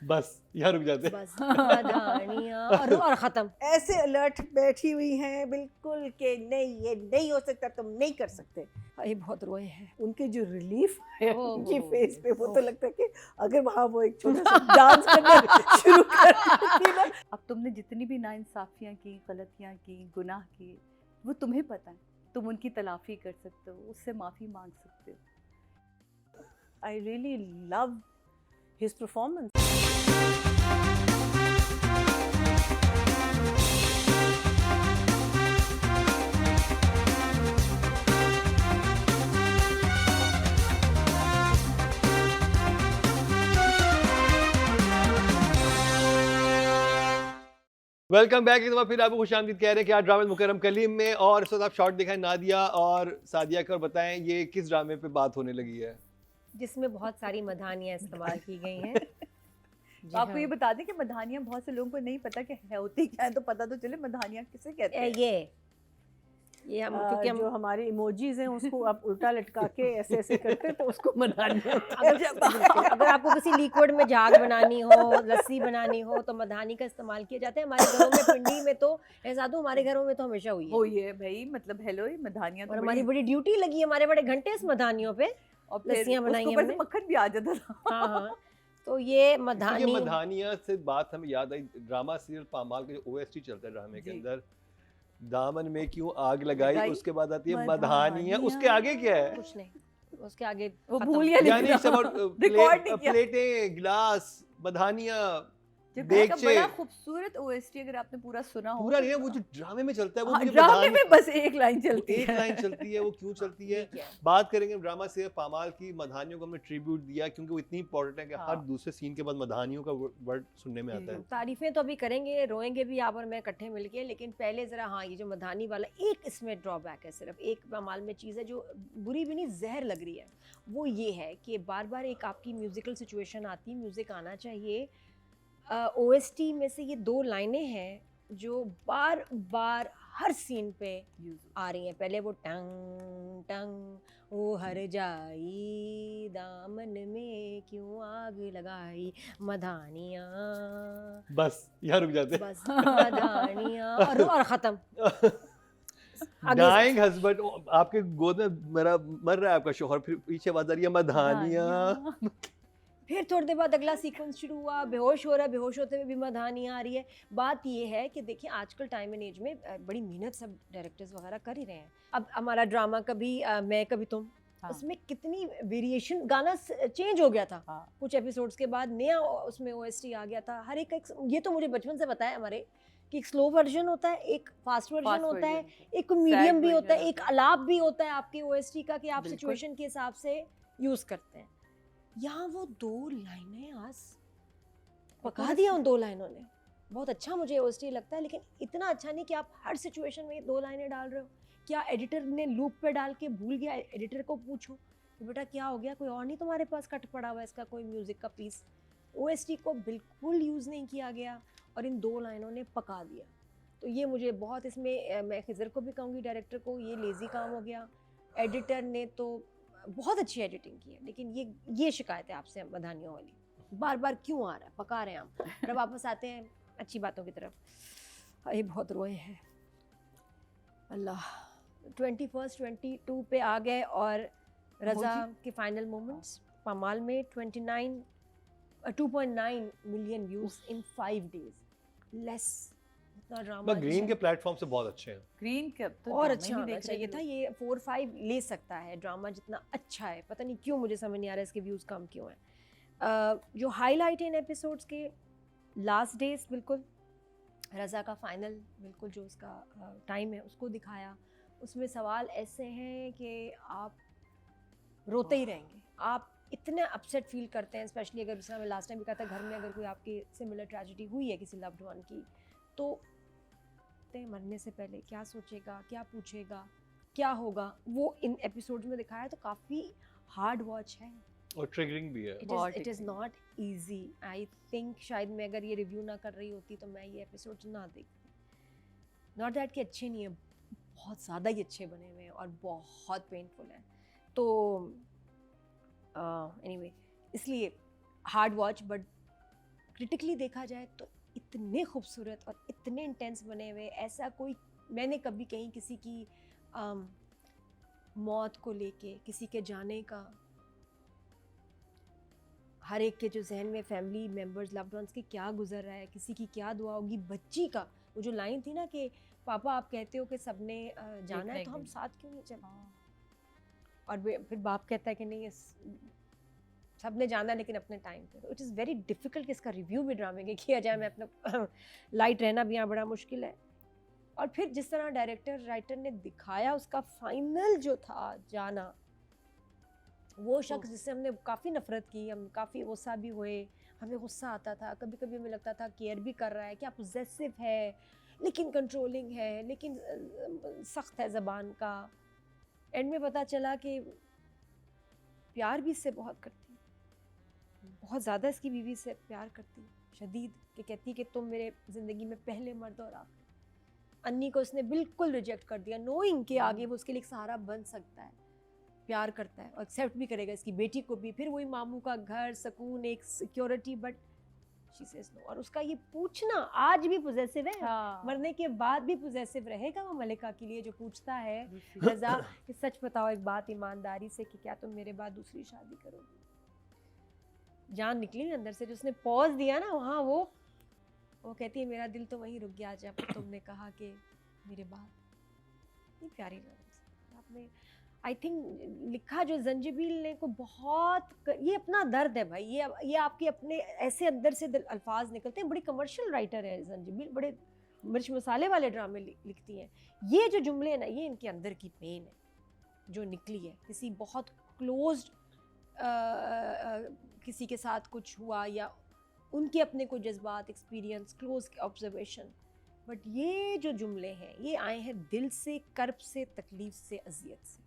बस यहाँ रुक जाते। बस मधानियाँ और खत्म। ऐसे अलर्ट बैठी हुई हैं बिल्कुल कि नहीं ये नहीं हो सकता, तुम नहीं कर सकते। ये बहुत रोए हैं। उनके जो रिलीफ है ओह, उनकी ओह, फेस पे, वो ओह। तो लगता है कि अगर वहाँ वो एक छोटा सा डांस करना शुरू कर देती ना। अब तुमने जितनी भी नाइंसाफियाँ की, गलतियाँ की, गुनाह किए, वो तुम्हें पता है, तुम उनकी तलाफी कर सकते हो, उससे माफ़ी मांग सकते हो। I really love his performance. Welcome back. एक बार फिर आपको खुशामदीद कह रहे हैं कि आज ड्रामा मुकर्रम कलीम में, और इस वक्त आप शॉट दिखाएं नादिया और सादिया का, और बताएं ये किस ड्रामे पे बात होने लगी है। जिसमें बहुत सारी मधानियाँ इस्तेमाल की गई हैं। तो आपको ये बता दें कि मधानियाँ बहुत से लोगों को नहीं पता कि है होती क्या है, तो पता तो चले मधानियाँ किसे कहते हैं। ये हम क्योंकि हम जो हमारे इमोजीज हैं उसको आप उल्टा लटका के ऐसे ऐसे करते हैं तो उसको मधानियाँ अगर आपको किसी लिक्विड में झाग बनानी हो, लस्सी बनानी हो, तो मधानी का इस्तेमाल किया जाता है। हमारे घरों में पिंडी में तो ऐसा, तो हमारे घरों में तो हमेशा हुई वो है। ये भाई मतलब हेलो, ये मधानियाँ और तो हमारी बड़ी ड्यूटी लगी है, हमारे बड़े घंटे इस मधानियों पे। और फिर लस्सियाँ बनाई उसके ऊपर से हमने। मक्खन भी आ जाता था। हाँ हाँ, तो ये ये मधानी मधानिया से बात हमें याद आई, ड्रामा सीरियल पामाल का जो OST चलता है ड्रामे के जी। अंदर, दामन में क्यों आग लगाई, लगाई, उसके बाद आती है मधानिया। मधानियाँ। उसके आगे क्या है? कुछ नहीं, उसके आगे वो खत्म। भूल गया यानी लिखना। रिकॉर्ड नहीं किया। प्लेटें, गिलास, मधानिया, जब का देगचे। बड़ा खूबसूरत OST अगर आपने पूरा सुना हो। पूरा नहीं है, वो जो ड्रामे में चलता है वो हाँ, मुझे ड्रामे मधानी- में बस एक लाइन वो चलती एक है। लाइन चलती है, वो क्यों चलती है? ये क्या है? बात करेंगे ड्रामा से पामाल की। मधानियों को हमने ट्रिब्यूट दिया क्योंकि वो इतनी इंपॉर्टेंट है कि हाँ। हर दूसरे सीन के बाद मधानियों का वर्ड सुनने में आता है। तारीफें तो अभी करेंगे, रोएंगे भी आप और मैं इकट्ठे मिलके, लेकिन पहले जरा हाँ, ये जो मधानी वाला एक इसमें ड्रॉबैक है, सिर्फ एक पामाल में चीज़ है जो बुरी भी नहीं, जहर लग रही है। वो ये है कि बार बार एक आपकी म्यूजिकल सिचुएशन आती है, म्यूजिक आना चाहिए। OST में से ये 2 लाइनें हैं जो बार बार हर सीन पे आ रही हैं। पहले वो टंग टंग वो हर जाई, दामन में क्यों आग लगाई, मधानियाँ बस यहाँ रुक जाते। बस मधानियाँ और खत्म। आगे डाइंग हस्बैंड, आपके गोद में मेरा मर रहा है आपका शोहर, फिर पीछे आवाज आ रही है मधानियाँ। फिर थोड़ी देर बाद अगला सीक्वेंस शुरू हुआ, बेहोश हो रहा है, बेहोश होते हुए भी मधानियाँ आ रही है। बात ये है कि देखिए आजकल टाइम एंड एज में बड़ी मेहनत सब डायरेक्टर्स वगैरह कर ही रहे हैं। अब हमारा ड्रामा कभी मैं कभी तुम, हाँ। उसमें कितनी वेरिएशन, गाना चेंज हो गया था। हाँ। कुछ एपिसोड्स के बाद नया उसमें OST आ गया था। हर एक ये तो मुझे बचपन से पता है हमारे, कि एक स्लो वर्जन होता है, एक फास्ट वर्जन होता है, एक मीडियम भी होता है, एक अलाप भी होता है आपके OST का, कि आप बिल्कुल। सिचुएशन के हिसाब से यूज़ करते हैं। यहाँ वो 2 लाइनें आज पका दिया उन 2 लाइनों ने। बहुत अच्छा मुझे OST लगता है, लेकिन इतना अच्छा नहीं कि आप हर सिचुएशन में 2 लाइनें डाल रहे हो। क्या एडिटर ने लूप पे डाल के भूल गया? एडिटर को पूछो कि बेटा क्या हो गया, कोई और नहीं तुम्हारे पास कट पड़ा हुआ है इसका कोई म्यूजिक का पीस? OST को बिल्कुल यूज़ नहीं किया गया और इन 2 लाइनों ने पका दिया। तो ये मुझे बहुत, इसमें मैं खिजर को भी कहूँगी, डायरेक्टर को, ये लेज़ी काम हो गया। एडिटर ने तो बहुत अच्छी एडिटिंग की है, लेकिन ये शिकायत है आपसे मधानियों वाली, बार बार क्यों आ रहा है, पका रहे हैं हम। फिर वापस आते हैं अच्छी बातों की तरफ। ये बहुत रोए हैं अल्लाह। 21st 22 पे आ गए, और रज़ा के फाइनल मोमेंट्स पामाल में 2.9 million views in 5 days, less. इतना ड्रामा ग्रीन के प्लेटफॉर्म से बहुत अच्छे हैं। ग्रीन कब तो और ड्रामा अच्छा ही होना देख चाहिए रहे था। ये 4-5 ले सकता है ड्रामा, जितना अच्छा है। पता नहीं क्यों, मुझे समझ नहीं आ रहा है इसके व्यूज़ कम क्यों हैं। जो हाईलाइट इन एपिसोड्स के लास्ट डेज, बिल्कुल रज़ा का फाइनल, बिल्कुल जो उसका टाइम है उसको दिखाया। उसमें सवाल ऐसे हैं कि आप रोते ही रहेंगे, आप इतने अपसेट फील करते हैं, स्पेशली अगर, जिस तरह मैं लास्ट टाइम भी कहा था, घर में अगर कोई आपकी सिमिलर ट्रेजेडी हुई है किसी लव्ड वन की, तो मरने से पहले क्या सोचेगा, क्या पूछेगा, क्या होगा, वो इन एपिसोड्स में दिखाया है। तो काफ़ी हार्ड वॉच है और ट्रिगरिंग भी है। It is not easy. I think शायद मैं अगर ये रिव्यू ना कर रही होती तो मैं ये एपिसोड्स ना देखती। नॉट दैट कि अच्छे नहीं है, बहुत ज़्यादा ही अच्छे बने हुए हैं और बहुत पेनफुल है। तो एनीवे, इसलिए हार्ड वॉच, बट क्रिटिकली देखा जाए तो इतने खूबसूरत और इतने इंटेंस बने हुए, ऐसा कोई मैंने कभी कहीं किसी की मौत को लेके, किसी के जाने का, हर एक के जो जहन में फैमिली मेंबर्स लव्ड वंस के क्या गुजर रहा है, किसी की क्या दुआ होगी, बच्ची का वो जो लाइन थी ना कि पापा आप कहते हो कि सबने जाना है तो हम साथ क्यों नहीं चलते, और फिर बाप कहता है कि नहीं सबने जाना लेकिन अपने टाइम पे। इट इज़ वेरी डिफ़िकल्ट कि इसका रिव्यू भी ड्रामे के किया जाए, मैं अपना लाइट रहना भी यहाँ बड़ा मुश्किल है। और फिर जिस तरह डायरेक्टर राइटर ने दिखाया उसका फाइनल जो था जाना, वो शख्स जिससे हमने काफ़ी नफ़रत की, हम काफ़ी गुस्सा भी हुए, हमें गुस्सा आता था, कभी कभी हमें लगता था केयर भी कर रहा है, क्या पोजेसिव है लेकिन कंट्रोलिंग है, लेकिन सख्त है ज़बान का। एंड में पता चला कि प्यार भी इससे बहुत करती, बहुत ज़्यादा इसकी बीवी से प्यार करती, शदीद, कि कहती कि तुम मेरे ज़िंदगी में पहले मर्द और आखिरी। अन्नी को उसने बिल्कुल रिजेक्ट कर दिया, नोइंग कि आगे वो उसके लिए एक सहारा बन सकता है, प्यार करता है और एक्सेप्ट भी करेगा इसकी बेटी को भी, फिर वही मामू का घर, सुकून, एक security, but she says no. और उसका ये पूछना आज भी पोजेसिव है, मरने के बाद भी पोजेसिव रहेगा वो मलिका के लिए, जो पूछता है रज़ा कि सच बताओ एक बात ईमानदारी से कि क्या तुम मेरे बाद दूसरी शादी करोगी। जान निकली अंदर से, जो उसने पॉज दिया ना वहाँ, वो कहती है मेरा दिल तो वहीं रुक गया जब तुमने कहा कि मेरे बाद। इतनी प्यारी लाइन आपने आई थिंक लिखा जो जंजीबील ने को बहुत, ये अपना दर्द है भाई, ये आपके अपने ऐसे अंदर से अल्फाज निकलते हैं। बड़ी कमर्शियल राइटर है जंजीबील, बड़े मिर्च मसाले वाले ड्रामे लिखती हैं। ये जो जुमले हैं ना, ये इनके अंदर की पेन है जो निकली है, किसी बहुत क्लोज्ड किसी के साथ कुछ हुआ या उनके अपने कोई जज्बात, एक्सपीरियंस, क्लोज ऑब्जर्वेशन, बट ये जो जुमले हैं ये आए हैं दिल से, कर्ब से, तकलीफ से, अजियत से।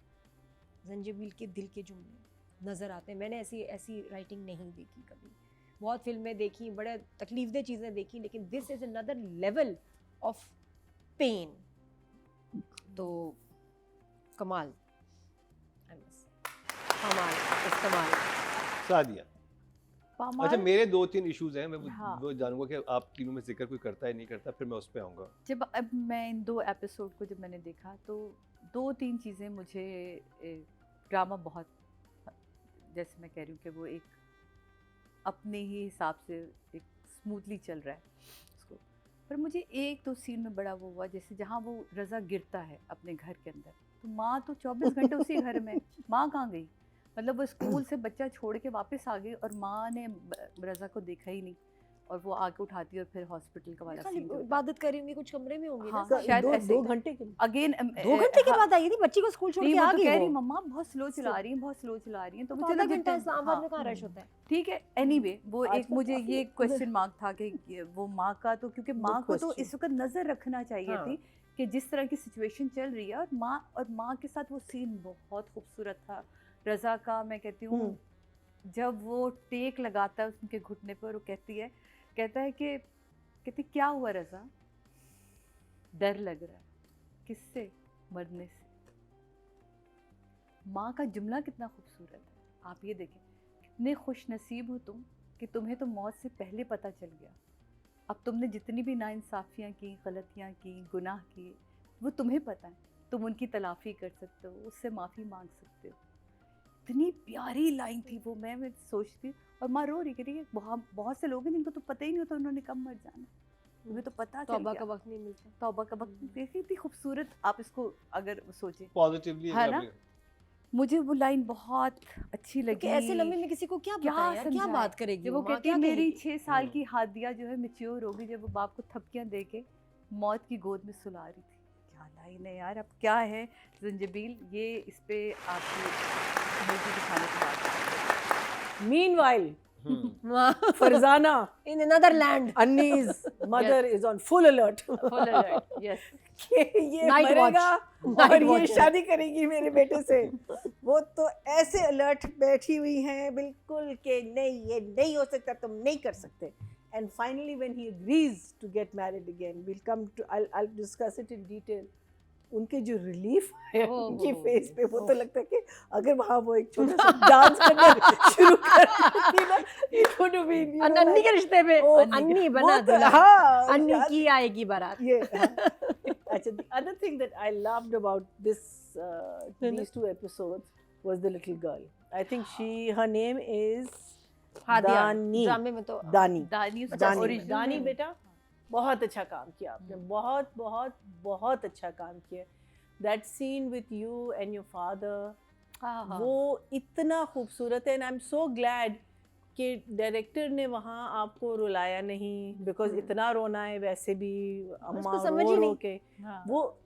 जंजीबील के दिल के जुमले नज़र आते हैं। मैंने ऐसी राइटिंग नहीं देखी कभी, बहुत फिल्में देखी, बड़े तकलीफदेह चीज़ें देखी, लेकिन this is another level of pain. तो कमाल, कमाल। सादिया, अच्छा मेरे 2-3 इश्यूज हैं, मैं हाँ। वो जानूंगा कि आप तीनों में जिक्र कोई करता है नहीं करता, फिर मैं उस पे आऊँगा। जब अब मैं इन 2 एपिसोड को जब मैंने देखा तो 2-3 चीज़ें मुझे ड्रामा बहुत, जैसे मैं कह रही हूँ कि वो एक अपने ही हिसाब से एक स्मूथली चल रहा है उसको, पर मुझे 1-2 सीन में बड़ा वो हुआ, जैसे जहाँ वो रज़ा गिरता है अपने घर के अंदर, तो माँ तो 24 घंटे उसी घर में, माँ कहाँ गई? मतलब वो स्कूल से बच्चा छोड़ के वापस आ गई और माँ ने रज़ा को देखा ही नहीं, और वो आके उठाती है और फिर हॉस्पिटल का वाला सीन। इबादत कर रही होंगी, कुछ कमरे में होंगी हाँ, ना, शायद ऐसे 2 घंटे के अगेन 2 घंटे के बाद आई थी, बच्ची को स्कूल छोड़ के आ तो गई। कह रही वो मम्मा बहुत स्लो चला रही है, बहुत स्लो चला रही है, तो तो मुझे आधा लगा घंटा जितना- इस्लामाबाद हाँ, में कहाँ रश होता है। ठीक है। एनीवे वो एक आजकल मुझे काफी ये क्वेश्चन मार्क था कि वो माँ का, तो क्योंकि माँ को तो question. इस वक्त नज़र रखना चाहिए हाँ। थी कि जिस तरह की सिचुएशन चल रही है, और माँ के साथ वो सीन बहुत खूबसूरत था रज़ा का। मैं कहती हूँ जब वो टेक लगाता है उनके घुटने पर, वो कहता है कि क्या हुआ रज़ा, डर लग रहा है, किससे? मरने से। माँ का जुमला कितना खूबसूरत है, आप ये देखें, कितने खुश नसीब हो तुम कि तुम्हें तो मौत से पहले पता चल गया। अब तुमने जितनी भी नाइंसाफ़ियाँ की, गलतियाँ की, गुनाह किए, वो तुम्हें पता है, तुम उनकी तलाफ़ी कर सकते हो, उससे माफ़ी मांग सकते हो। इतनी प्यारी लाइन थी वो, मैं सोचती, और माँ रो रही, कह रही है बहुत से लोग हैं जिनको तो पता ही नहीं होता उन्होंने कब मर जाना, तुम्हें तो पता चल तौबा गया। का वक्त नहीं मिलता। तौबा का वक्त देखिए, इतनी खूबसूरत, आप इसको अगर सोचें पॉजिटिवली है ना, मुझे वो लाइन बहुत अच्छी लगी। कि ऐसे लम्हे में किसी को क्या क्या बताएं यार, क्या समझाएं? बात करेगी जब वो माँ, कहती क्या है मेरी कहेगी? 6 साल की हादिया जो है मैच्योर होगी, जब वो बाप को थपकियां दे के मौत की गोद में सुला रही थी। क्या लाइन है यार। अब क्या है जंजीबील, ये इस पे आपकी मूवी दिखाने की बात है। Meanwhile, माँ Farzana, in another land, Anni's mother is on full alert. Full alert, yes. कि ये Night मरेगा watch. और Night ये watch. शादी करेगी मेरे बेटे से। वो तो ऐसे अलर्ट बैठी हुई हैं बिल्कुल कि नहीं, ये नहीं हो सकता, तुम नहीं कर सकते। And finally when he agrees to get married again, we'll come to, I'll discuss it in detail. उनके जो रिलीफ है ओह, उनकी ओह, फेस पे, वो ओह। तो लगता है कि अगर वहाँ वो एक छोटा सा डांस करना शुरू कर देती ना, it would have been, you know, अन्नी like, के रिश्ते में ओ, अन्नी वो बना तो- दूल्हा, हाँ, अन्नी शादी- की आएगी बारात। ये हाँ। अच्छा, the other thing that I loved about these two episodes was the little girl. I think her name is Hadiya, दानी। ड्रामे में तो दानी। दानी उसका दानी, original दानी name है। बेटा बहुत अच्छा काम किया आपने, बहुत बहुत बहुत अच्छा काम किया। That seen with you and your father, हाँ, हाँ। वो इतना खूबसूरत है, and I am so glad कि डायरेक्टर ने वहाँ आपको रुलाया नहीं, बिकॉज इतना रोना है वैसे भी, अम्मा समझ ही रो रो नहीं। के हाँ। वो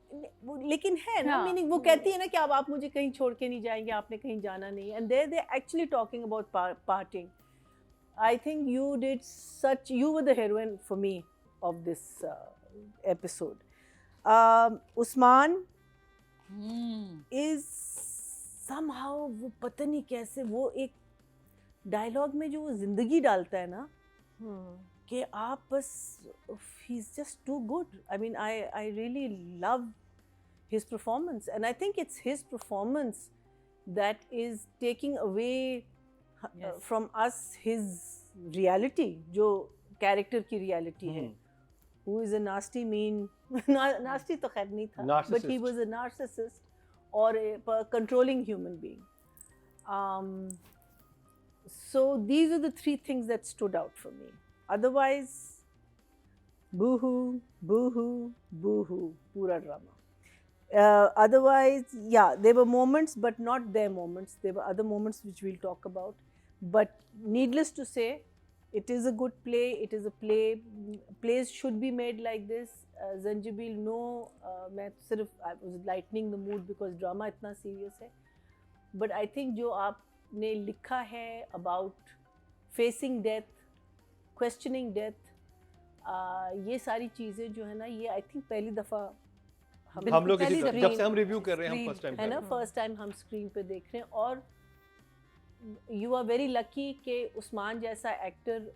लेकिन है ना, हाँ। मीनिंग वो कहती है ना कि अब आप मुझे कहीं छोड़ के नहीं जाएंगे, आपने कहीं जाना नहीं, and they actually talking about parting. I think you were the heroine for me of this episode. Usman is somehow, वो पता नहीं कैसे, वो एक डायलॉग में जो वो जिंदगी डालता है ना, कि आप बस, he's just too good. I mean, I really love his performance, and I think it's his performance that is taking away Yes. from us his reality, जो character की reality है, who is a nasty, mean, nasty तो खैर नहीं था, but he Narcissist. was a narcissist or a controlling human being. So these are the three things that stood out for me. Otherwise, boo-hoo, boo-hoo, boo-hoo, pura drama. Otherwise, yeah, there were moments, but not their moments. There were other moments which we'll talk about. But needless to say, it is a good play. It is a play. Plays should be made like this. Zanjabil, no, मैं सिर्फ I was lightening the mood because drama इतना serious है. But I think जो आपने लिखा है about facing death, questioning death, ये सारी चीज़ें जो है ना, ये I think पहली दफ़ा हम लोग पहली जब दफ़ा से हम रिव्यू कर रहे हैं, हम screen फर्स्ट टाइम है ना, फर्स्ट टाइम हम स्क्रीन पे देख रहे हैं, और यू आर वेरी लकी कि उस्मान जैसा एक्टर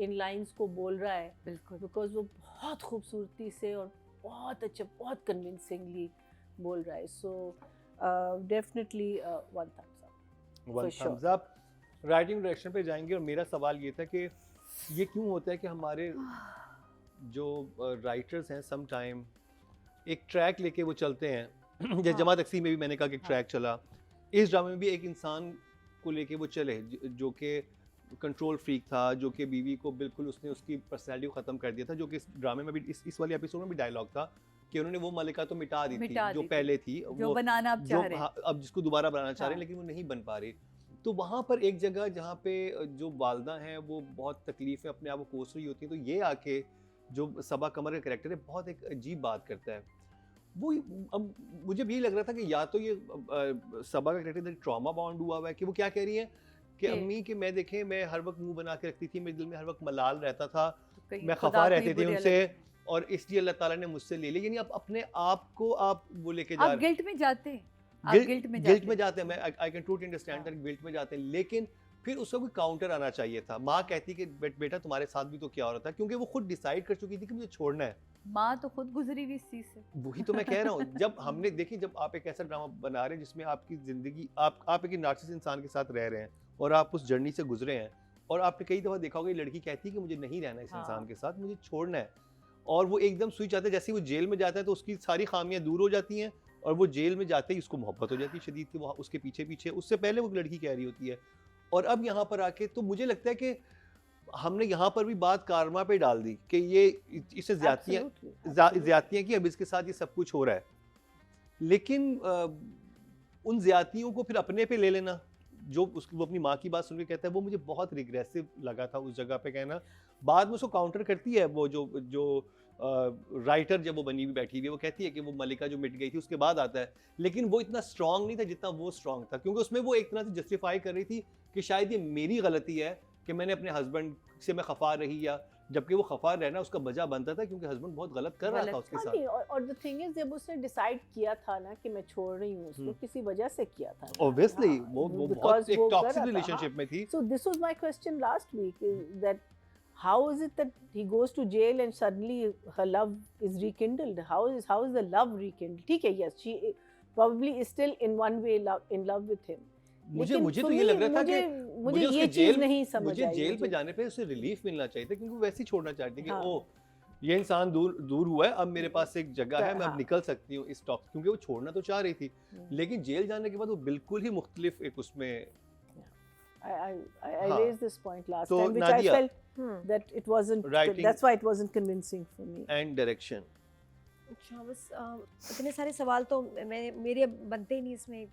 इन लाइंस को बोल रहा है, बिल्कुल। बिकॉज वो बहुत खूबसूरती से और बहुत अच्छा, बहुत कन्विंसिंगली बोल रहा है। So definitely one thumbs up. One For sure. Thumbs up. Writing direction पे जाएंगे, और मेरा सवाल ये था कि ये क्यों होता है कि हमारे जो राइटर्स हैं सम टाइम एक ट्रैक लेके वो चलते हैं, जैसे हाँ। जमात अक्सी में भी मैंने कहा कि एक हाँ। ट्रैक चला, इस ड्रामे में भी एक इंसान को लेके वो चले जो कि कंट्रोल फ्रीक था, जो कि बीवी को बिल्कुल उसने उसकी पर्सनैलिटी को ख़त्म कर दिया था, जो कि इस ड्रामे में भी इस वाले एपिसोड में भी डायलॉग था कि उन्होंने वो मलिका तो मिटा दी थी मिटा जो दी थी। पहले थी, जो वो बनाना अब जो चाह रहे हैं। हाँ, अब जिसको दोबारा बनाना चाह रहे हैं, हाँ। लेकिन वो नहीं बन पा रही। तो वहाँ पर एक जगह जहाँ पे जो वालदा हैं वो बहुत तकलीफ में अपने आप को कोस रही होती हैं, तो ये आके जो सबा कमर का कैरेक्टर है बहुत एक अजीब बात करता है। वो अब मुझे भी लग रहा था कि या तो ये सबा का कैरेक्टर ट्रॉमा बाउंड हुआ हुआ है कि वो क्या कह रही है कि कि- अम्मी कि मैं देखें, मैं हर वक्त मुंह बना के रखती थी, मेरे दिल में हर वक्त मलाल रहता था, तो कहीं मैं खुदा खफा को ही रहती थी बुरी उनसे, लगती है। और इसलिए अल्लाह ताला ने मुझसे ले लिया। यानी आप अपने आप को आप वो लेके जा आप रहे गिल्ट में जाते हैं, आप गिल्ट में गिल्ट में जाते जाते हैं। मैं I can totally understand that guilt में जाते हैं, लेकिन फिर उसका कोई काउंटर आना चाहिए था। माँ कहती कि बेटा तुम्हारे साथ भी तो क्या हो रहा था, क्योंकि वो खुद डिसाइड कर चुकी थी कि मुझे छोड़ना है। माँ तो खुद गुजरी हुई इस चीज से। वही तो मैं कह रहा हूँ। जब हमने देखी, जब आप एक ऐसा ड्रामा बना रहे हैं जिसमें आपकी जिंदगी, आप एक नार्सिसिस्ट इंसान के साथ रह रहे हैं और आप उस जर्नी से गुजरे हैं, और आपने कई दफ़ा देखा होगा ये लड़की कहती है कि मुझे नहीं रहना इस हाँ। इंसान के साथ, मुझे छोड़ना है, और वो एकदम स्विच आता है। जैसे ही वो जेल में जाता है तो उसकी सारी खामियां दूर हो जाती हैं, और वो जेल में जाते ही उसको मोहब्बत हो जाती है शदीद की, वो उसके पीछे पीछे, उससे पहले वो लड़की कह रही होती है। और अब यहाँ पर आके तो मुझे लगता है कि हमने यहाँ पर भी बात कारमा पे डाल दी कि ये इससे ज्यादतियाँ की, अब इसके साथ ये सब कुछ हो रहा है, लेकिन उन ज्यादतियों को फिर अपने पे ले लेना, जो वो अपनी माँ की बात सुन के कहता है, वो मुझे बहुत रिग्रेसिव लगा था उस जगह पे कहना। बाद में उसको काउंटर करती है वो जो राइटर, जब वो बनी हुई बैठी हुई है, वो कहती है कि वो मलिका जो मिट गई थी उसके बाद आता है, लेकिन वो इतना स्ट्रांग नहीं था जितना वो स्ट्रांग था, क्योंकि उसमें वो एक तरह से जस्टिफाई कर रही थी कि शायद ये मेरी गलती है कि मैंने अपने हस्बैंड से मैं खफा रही, या जबकि वो खफा रहना उसका वजह बनता था क्योंकि हस्बैंड बहुत गलत कर रहा था उसके साथ। और द थिंग इज, जब उसने डिसाइड किया था ना कि मैं छोड़ रही हूँ उसको, किसी वजह से किया था। ऑब्वियसली वो बहुत एक टॉक्सिक हाँ। रिलेशनशिप में थी। So this was my question last week, is that how is it that he goes to jail and suddenly her love is rekindled? How is the love rekindled? ठीक है, yes, she probably is still in one way in love with him. मुझे लेकिन मुझे for तो ये me, लग रहा था कि मुझे उसके ये चीज जेल नहीं समझ मुझे आई जेल पे मुझे। जाने पे उसे रिलीफ मिलना चाहिए था, क्योंकि वो वैसे ही छोड़ना चाहती थी कि हाँ। ओ ये इंसान दूर दूर हुआ है, अब मेरे पास एक जगह है, मैं हाँ। अब निकल सकती हूँ इस टॉक्स, क्योंकि वो छोड़ना तो चाह रही थी, लेकिन जेल जाने के बाद वो बिल्कुल ही मुख्तलिफ एक उसमें I हाँ। raised this point last तो time, which I Nadia, felt hmm that it wasn't. Writing- That's why it wasn't convincing for me. And direction. अच्छा, बस इतने सारे सवाल तो मेरे अब बनते ही नहीं इसमें।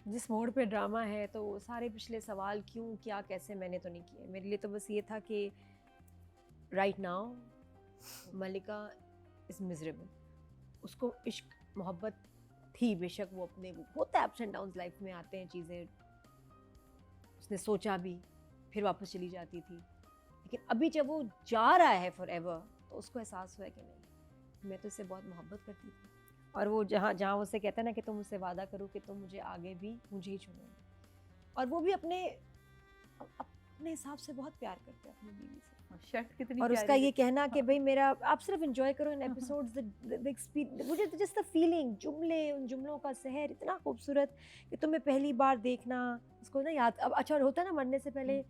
जिस मोड़ पे ड्रामा है तो सारे पिछले सवाल क्यों क्या कैसे मैंने तो नहीं किए। मेरे लिए तो बस ये था कि right now Malika is miserable. उसको इश्क मोहब्बत थी बेशक, वो अपने होता है अप्स एंड डाउन्स लाइफ में आते हैं चीज़ें, उसने सोचा भी फिर वापस चली जाती थी, लेकिन अभी जब वो जा रहा है फॉर एवर तो उसको एहसास हुआ है कि नहीं, मैं तो इससे बहुत मोहब्बत करती थी। और वो जहाँ जहाँ वो उससे कहता है ना कि तुम मुझसे वादा करो कि तुम मुझे आगे भी मुझे ही चुनोगे, और वो भी अपने हिसाब से बहुत प्यार करते हैं अपनी बीवी से। शर्ट कितनी और उसका प्यारी ये है। कहना कि भाई मेरा आप सिर्फ एंजॉय करो इन एपिसोड्स, द एक्सपीरियंस, मुझे तो जस्ट द फीलिंग, जुमले, उन जुमलों का सहर इतना खूबसूरत कि तुम्हें पहली बार देखना उसको ना याद। अब अच्छा होता है ना, मरने से पहले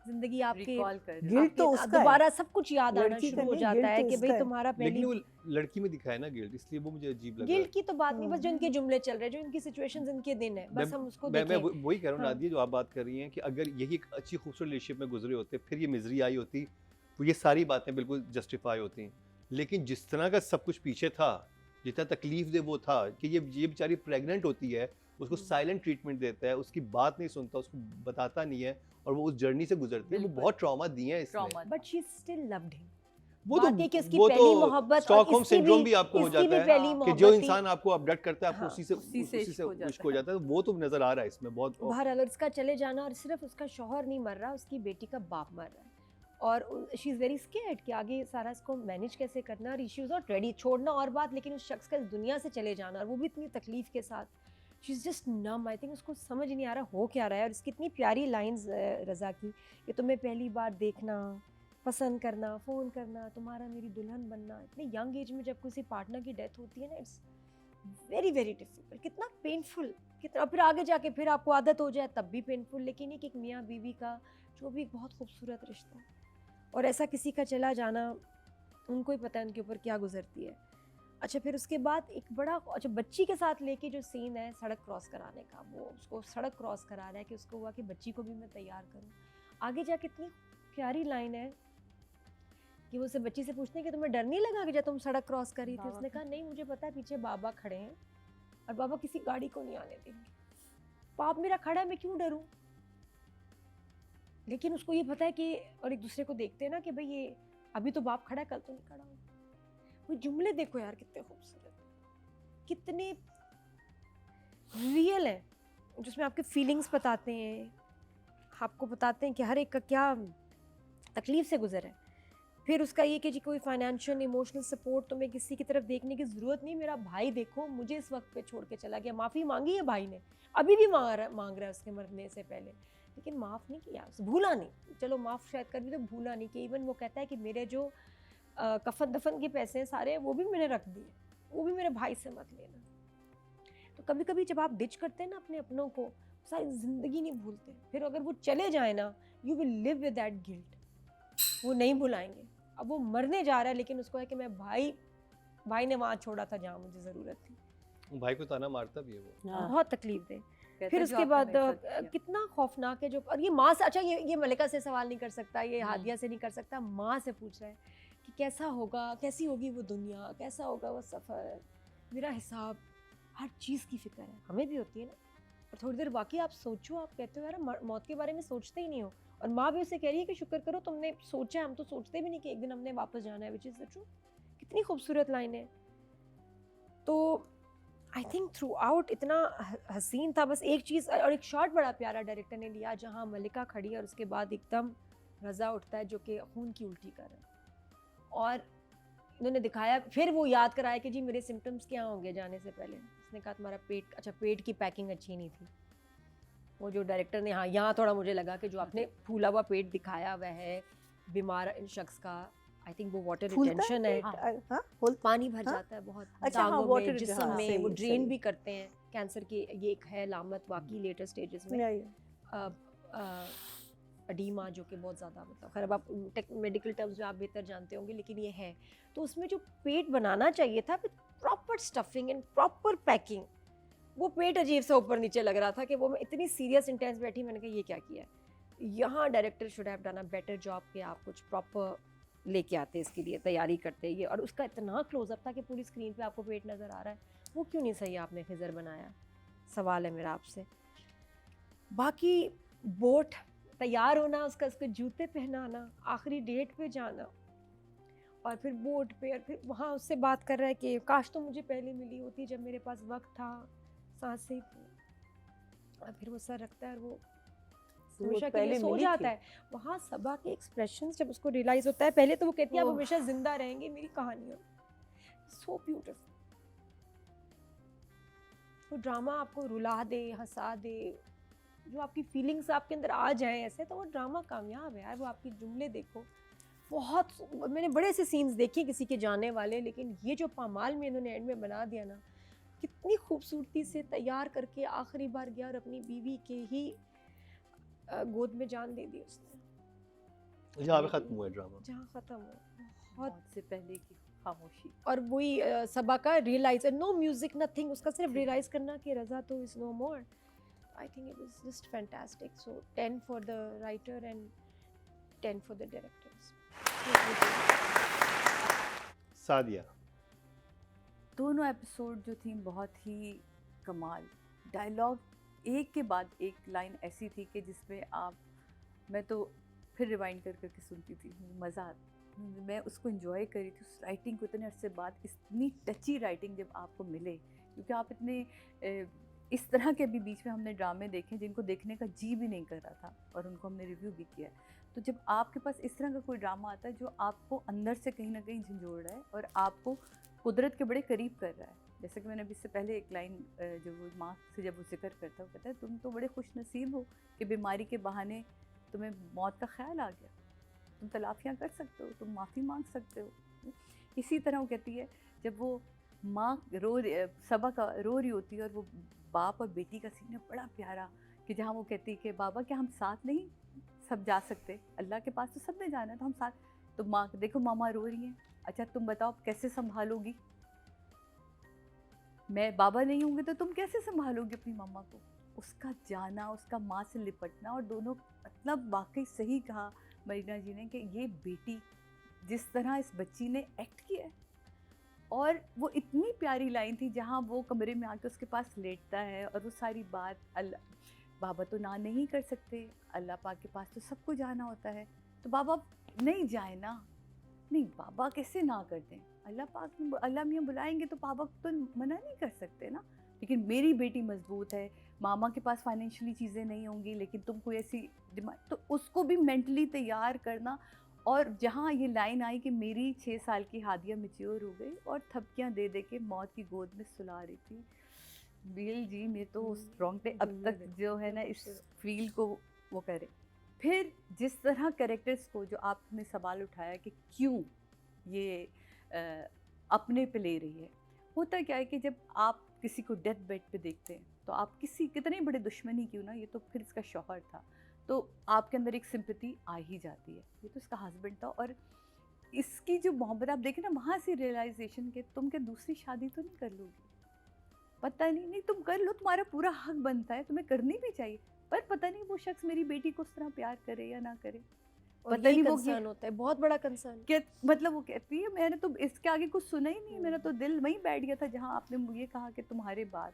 जिंदगी आपके रिकॉल कर रही Guilt आपके तो उसका है। दोबारा सब कुछ याद आना लड़की का शुरू हो नहीं, जाता guilt है तो कि उसका भाई है। तुम्हारा लेकिन पहली वो लड़की में दिखाया ना गिल्ट, इसलिए वो मुझे अजीब लगा। गिल्ट की तो बात नहीं, बस जो इनके जुमले चल रहे हैं, जो इनकी सिचुएशंस, इनके दिन है, बस हम उसको मैं देखें। वही कह रहा हूँ हाँ। नादिया, जो आप बात कर रही हैं कि अगर यही एक अच्छी खूबसूरत रिलेशनशिप में गुजरे होते, फिर ये मिजरी आई होती, तो ये सारी बातें बिल्कुल जस्टिफाई होती। लेकिन जिस तरह का सब कुछ पीछे था, जितना तकलीफ दे वो था कि ये बेचारी प्रेग्नेंट होती है, उसको साइलेंट ट्रीटमेंट देता है, उसकी बात नहीं सुनता, उसको बताता नहीं है, और वो उस जर्नी से गुजरती है। वो बिल्कुल। बहुत ट्रॉमा दिए हैं इसने। Trauma but she still loved him. वो बात ये कि उसकी वो पहली मोहब्बत और स्टॉकहोम इसकी सिंड्रोम भी- भी आपको हो इसकी जाता भी है पहली कि कि मोहब्बत जो थी। इंसान आपको अपडेट करता है, आपको हाँ, उसी से उसी से इश्क हो जाता इश्क हो जाता है। वो तो नजर आ रहा है इसमें बहुत। बहरहाल, और इसका चले जाना, और सिर्फ उसका शौहर नहीं मर रहा, उसकी बेटी का बाप मर रहा है, और शी इज़ वेरी स्केर्ड कि आगे सारा इसको मैनेज कैसे करना, और शी इज़ नॉट रेडी। छोड़ना और बात, लेकिन उस शख्स का इस दुनिया से चले जाना, और वो भी इतनी तकलीफ के साथ, she is just numb. I think उसको समझ नहीं आ रहा हो क्या रहा है। और इसकी इतनी प्यारी लाइंस रज़ा की कि तुम्हें पहली बार देखना, पसंद करना, फ़ोन करना, तुम्हारा मेरी दुल्हन बनना, इतने यंग एज में जब किसी पार्टनर की डेथ होती है ना, इट्स वेरी वेरी डिफिकल्ट। कितना पेनफुल, कितना, फिर आगे जाके फिर आपको आदत हो जाए तब भी पेनफुल, लेकिन एक मियाँ बीवी का जो भी एक बहुत खूबसूरत रिश्ता, और ऐसा किसी का चला जाना, उनको ही पता है उनके ऊपर क्या गुजरती है। अच्छा, फिर उसके बाद एक बड़ा, अच्छा, बच्ची के साथ लेके जो सीन है सड़क क्रॉस कराने का, वो उसको सड़क क्रॉस करा रहा है कि उसको हुआ कि बच्ची को भी मैं तैयार करूँ। आगे जाके इतनी प्यारी लाइन है कि वो उसे बच्ची से पूछते हैं कि तुम्हें डर नहीं लगा कि जब तुम सड़क क्रॉस कर रही थी? उसने कहा नहीं, मुझे पता है पीछे बाबा खड़े हैं और बाबा किसी गाड़ी को नहीं आने देंगे, बाप मेरा खड़ा है, मैं क्यों डरूं? लेकिन उसको ये पता है कि, और एक दूसरे को देखते हैं ना कि भाई ये अभी तो बाप खड़ा है, कल तो नहीं खड़ा होगा। वो जुमले देखो यार, कितने खूबसूरत, कितने रियल है, जिसमें आपके फीलिंग्स बताते हैं, आपको बताते हैं कि हर एक का क्या तकलीफ से गुजर है। फिर उसका ये कि जी कोई फाइनेंशियल इमोशनल सपोर्ट तुम्हें किसी की तरफ देखने की ज़रूरत नहीं, मेरा भाई देखो मुझे इस वक्त पे छोड़ के चला गया, माफ़ी मांगी है भाई ने, अभी भी मांग रहा है उसके मरने से पहले, लेकिन माफ़ नहीं किया, भूला नहीं। चलो माफ़ शायद कर भी, तो भूला नहीं कि इवन वो कहता है कि मेरे जो कफन दफन के पैसे हैं सारे, वो भी मैंने रख दिए, वो भी मेरे भाई से मत लेना। तो कभी कभी जब आप डिच करते हैं ना अपने अपनों को, सारी ज़िंदगी नहीं भूलते, फिर अगर वो चले जाए ना, you will live with that guilt, वो नहीं भुलाएंगे। अब वो मरने जा रहा है, लेकिन उसको है कि मैं भाई ने वहाँ छोड़ा था जहाँ मुझे ज़रूरत थी। भाई को ताना मारता भी है वो। हाँ। बहुत तकलीफ दे। कहते फिर हैं, उसके जो आपने बाद मेरे साथ किया। कितना खौफनाक है जो, और ये माँ से, अच्छा ये मलिका से सवाल नहीं कर सकता, ये हम्म। हादिया से नहीं कर सकता, माँ से पूछ रहा है कि कैसा होगा, कैसी होगी वो दुनिया, कैसा होगा वो सफ़र, मेरा हिसाब, हर चीज़ की फ़िक्र है। हमें भी होती है ना, और थोड़ी देर वाकई आप सोचो, आप कहते हो यार मौत के बारे में सोचते ही नहीं हो, और माँ भी उसे कह रही है कि शुक्र करो तुमने सोचा, हम तो सोचते भी नहीं कि एक दिन हमने वापस जाना है, विच इज़ द ट्रू। कितनी खूबसूरत लाइन है। तो आई थिंक थ्रू आउट इतना हसीन था। बस एक चीज़, और एक शॉट बड़ा प्यारा डायरेक्टर ने लिया जहाँ मलिका खड़ी है और उसके बाद एकदम रज़ा उठता है जो कि खून की उल्टी कर रहा है, और उन्होंने दिखाया, फिर वो याद कराया कि जी मेरे सिम्टम्स क्या होंगे जाने से पहले। उसने कहा तुम्हारा पेट, अच्छा पेट की पैकिंग अच्छी नहीं थी, वो जो डायरेक्टर ने, हाँ यहाँ थोड़ा मुझे लगा कि जो आपने फूला हुआ पेट दिखाया हुआ है, बीमार इन शख्स का आई थिंक वो वाटर फूलता रिटेंशन है, पेट? हाँ फूलता पानी भर हाँ? जाता है बहुत अच्छा, हाँ, दागों water में, जिस्म हाँ, में, सही वो है, ड्रेन सही। भी करते हैं कैंसर की, ये एक है लामत वाकई लेटर स्टेजेस में। अडीमा जो कि बहुत ज़्यादा मतलब खैर अब आप मेडिकल टर्म्स में आप बेहतर जानते होंगे, लेकिन ये है। तो उसमें जो पेट बनाना चाहिए था with proper stuffing and proper packing, वो पेट अजीब सा ऊपर नीचे लग रहा था कि वो मैं इतनी सीरियस इंटेंस बैठी, मैंने कहा ये क्या किया है। यहाँ director should have done a better job कि आप कुछ प्रॉपर लेके आते इसके लिए, तैयारी करते ये, और उसका इतना क्लोजअप था कि पूरी स्क्रीन पे आपको पेट नज़र आ रहा है। वो क्यों नहीं सही आपने खिजर बनाया, सवाल है मेरा आपसे। बाकी बोट तैयार होना, उसका उसके जूते पहनाना, आखिरी डेट पे जाना, और फिर बोट पे, और फिर वहाँ उससे बात कर रहा है कि काश तो मुझे पहले मिली होती जब मेरे पास वक्त था, सांसें थी, और फिर वो सर रखता है और वो हमेशा के लिए पहले सो मिली जाता थी। है। वहाँ सबा के एक्सप्रेशंस जब उसको रियलाइज होता है, पहले तो वो कहती है आप ओह। हमेशा जिंदा रहेंगे मेरी कहानियों, सो ब्यूटीफुल। वो ड्रामा आपको रुला दे, हंसा दे, जो आपकी फीलिंग्स आपके अंदर आ जाए ऐसे, तो वो ड्रामा कामयाब है यार। वो आपकी जुमले देखो, बहुत मैंने बड़े से सीन्स देखे किसी के जाने वाले, लेकिन ये जो पामाल में इन्होंने एंड में बना दिया ना, कितनी खूबसूरती से तैयार करके आखिरी बार गया और अपनी बीवी के ही गोद में जान दे दी उसने, जहाँ पे खत्म हुआ है ड्रामा। जहाँ ख़त्म हो। बहुत मौत से पहले की खामोशी। और वही सबा का रियलाइज, नो म्यूजिक नथिंग, उसका सिर्फ रियलाइज करना कि रजा तो is no more. I think it was just fantastic. So 10 for the writer and 10 for the directors. Sadia, दोनों एपिसोड जो थी बहुत ही कमाल, डायलॉग एक के बाद एक लाइन ऐसी थी कि जिसमें मैं तो फिर रिवाइंड कर करके सुनती थी, मज़ा मैं उसको एंजॉय करी थी उस राइटिंग को। इतने अरसे बाद इतनी टची राइटिंग जब आपको मिले, क्योंकि आप इतने इस तरह के भी बीच में हमने ड्रामे देखे जिनको देखने का जी भी नहीं कर रहा था और उनको हमने रिव्यू भी किया। तो जब आपके पास इस तरह का कोई ड्रामा आता है जो आपको अंदर से कहीं ना कहीं झंझोड़ रहा है और आपको कुदरत के बड़े करीब कर रहा है, जैसे कि मैंने अभी इससे पहले एक लाइन जो वो माँ से जब वो जिक्र करता है, वो कहता है तुम तो बड़े खुश नसीब हो कि बीमारी के बहाने तुम्हें मौत का ख्याल आ गया, तुम तलाफियाँ कर सकते हो, तुम माफ़ी मांग सकते हो। इसी तरह वो कहती है जब वो माँ सबा का रो रही होती है और वो बाप और बेटी का सीन है बड़ा प्यारा, कि जहाँ वो कहती है कि बाबा क्या हम साथ नहीं सब जा सकते, अल्लाह के पास तो सब ने जाना है तो हम साथ। तो माँ देखो मामा रो रही हैं, अच्छा तुम बताओ कैसे संभालोगी, मैं बाबा नहीं होंगे तो तुम कैसे संभालोगी अपनी मामा को। उसका जाना, उसका माँ से लिपटना, और दोनों मतलब वाकई सही कहा मरीना जी ने कि ये बेटी जिस तरह इस बच्ची ने एक्ट किया है, और वो इतनी प्यारी लाइन थी जहाँ वो कमरे में आके उसके पास लेटता है और वो सारी बात, अल्लाह बाबा तो ना नहीं कर सकते, अल्लाह पाक के पास तो सबको जाना होता है, तो बाबा नहीं जाए ना, नहीं बाबा कैसे ना कर दें, अल्लाह पाक में अल्लाह मियाँ बुलाएंगे तो बाबा तो मना नहीं कर सकते ना। लेकिन मेरी बेटी मजबूत है, मामा के पास फाइनेंशियली चीज़ें नहीं होंगी लेकिन तुम कोई ऐसी डिमांड, तो उसको भी मेंटली तैयार करना। और जहाँ ये लाइन आई कि मेरी 6 साल की हादिया मैच्योर हो गई और थपकियाँ दे दे के मौत की गोद में सुला रही थी, बिल जी मैं तो उस रोंगटे अब तक जो है ना इस फील को वो करे। फिर जिस तरह कैरेक्टर्स को जो आपने सवाल उठाया कि क्यों ये अपने पे ले रही है, होता क्या है कि जब आप किसी को डेथ बेड पे देखते हैं तो आप कितने बड़े दुश्मनी क्यों ना, ये तो फिर इसका शौहर था, तो आपके अंदर एक सिंपैथी आ ही जाती है, ये तो इसका हस्बैंड था। और इसकी जो मोहब्बत आप देखें ना, वहाँ से रियलाइजेशन के तुम क्या दूसरी शादी तो नहीं कर लोगी, पता नहीं तुम कर लो, तुम्हारा पूरा हक बनता है, तुम्हें करनी भी चाहिए, पर पता नहीं वो शख्स मेरी बेटी को उस तरह प्यार करे या ना करे, पता नहीं वो कंसर्न होता है, बहुत बड़ा कंसर्न। क्या मतलब वो कहती है मैंने तो इसके आगे कुछ सुना ही नहीं, मेरा तो दिल वहीं बैठ गया था जहाँ आपने मुझे कहा कि तुम्हारे बाद,